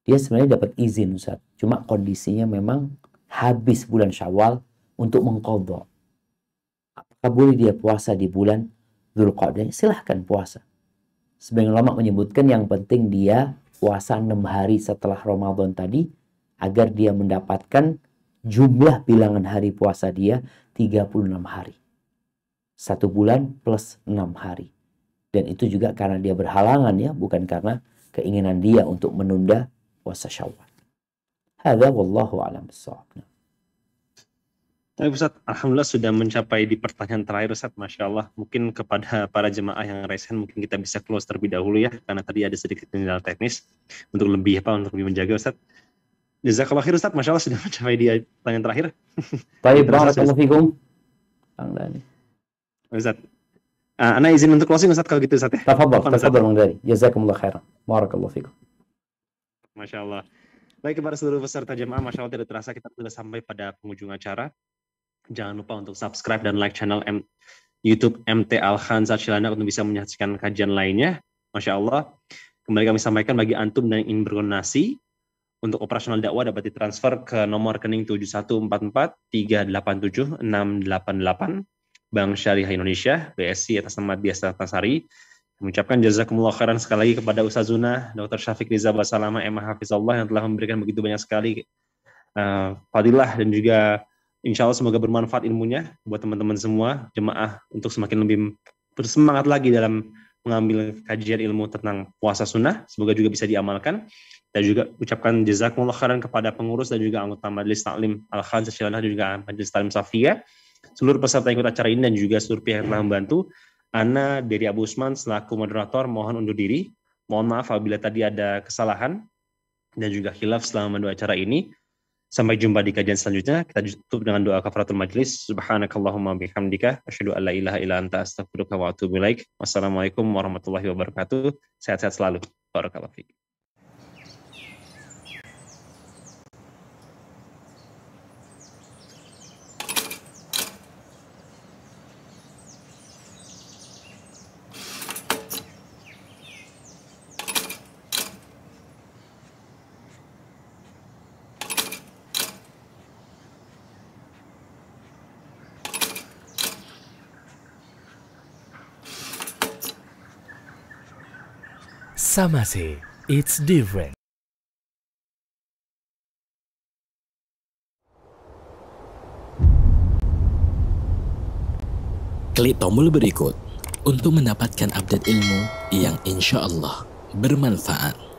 dia sebenarnya dapat izin Ustaz, cuma kondisinya memang habis bulan Syawal untuk mengqadha. Apakah boleh dia puasa di bulan Dzulqa'dah? Silahkan puasa. Sebagian ulama menyebutkan yang penting dia puasa 6 hari setelah Ramadan tadi, agar dia mendapatkan jumlah bilangan hari puasa dia 36 hari. 1 bulan plus 6 hari. Dan itu juga karena dia berhalangan ya, bukan karena keinginan dia untuk menunda puasa Syawal. Hadza wallahu a'lam bissawab. Tapi Ustaz, Alhamdulillah sudah mencapai di pertanyaan terakhir Ustaz, Masya Allah. Mungkin kepada para jemaah yang raise hand, mungkin kita bisa close terlebih dahulu ya, karena tadi ada sedikit kendala teknis untuk lebih menjaga Ustaz. Jazakallah khair Ustaz, Masya Allah sudah mencapai di pertanyaan terakhir. Baik, barakallahu fikum. Ustaz, ana izin untuk closing Ustaz kalau gitu Ustaz ya. Tafadhal Bang Dari. Jazakumullah khairan. Barakallahu fikum. Masya Allah. Baik, kepada seluruh peserta jemaah, Masya Allah tidak terasa kita sudah sampai pada penghujung acara. Jangan lupa untuk subscribe dan like channel YouTube MT Al-Khanzat Cilandak untuk bisa menyaksikan kajian lainnya. Masya Allah. Kembali kami sampaikan bagi antum yang ingin berdonasi untuk operasional dakwah dapat ditransfer ke nomor rekening 7144387688 Bank Syariah Indonesia BSI atas nama Dias Tasari. Mengucapkan jazakumullah khairan sekali lagi kepada Ustazuna Dr. Syafiq Riza Basalama MA Hafizallah yang telah memberikan begitu banyak sekali fadilah dan juga insya Allah semoga bermanfaat ilmunya buat teman-teman semua jemaah untuk semakin lebih bersemangat lagi dalam mengambil kajian ilmu tentang puasa sunnah. Semoga juga bisa diamalkan. Dan juga ucapkan jazakumullah khairan kepada pengurus dan juga anggota Majelis Taklim Al-Khanzat Cilandak dan juga Majelis Taklim Safiyah, seluruh peserta yang ikut acara ini dan juga seluruh pihak yang telah membantu. Ana dari Abu Usman selaku moderator mohon undur diri. Mohon maaf apabila tadi ada kesalahan dan juga khilaf selama mendoa acara ini. Sampai jumpa di kajian selanjutnya. Kita tutup dengan doa kafaratul majlis. Subhanakallahumma bihamdika asyhadu an la ilaha illa anta astaghfiruka wa atubu ilaik. Wassalamualaikum warahmatullahi wabarakatuh. Sehat-sehat selalu. Barakallahu fiik. Samase, it's different. Klik tombol berikut untuk mendapatkan update ilmu yang insya Allah bermanfaat.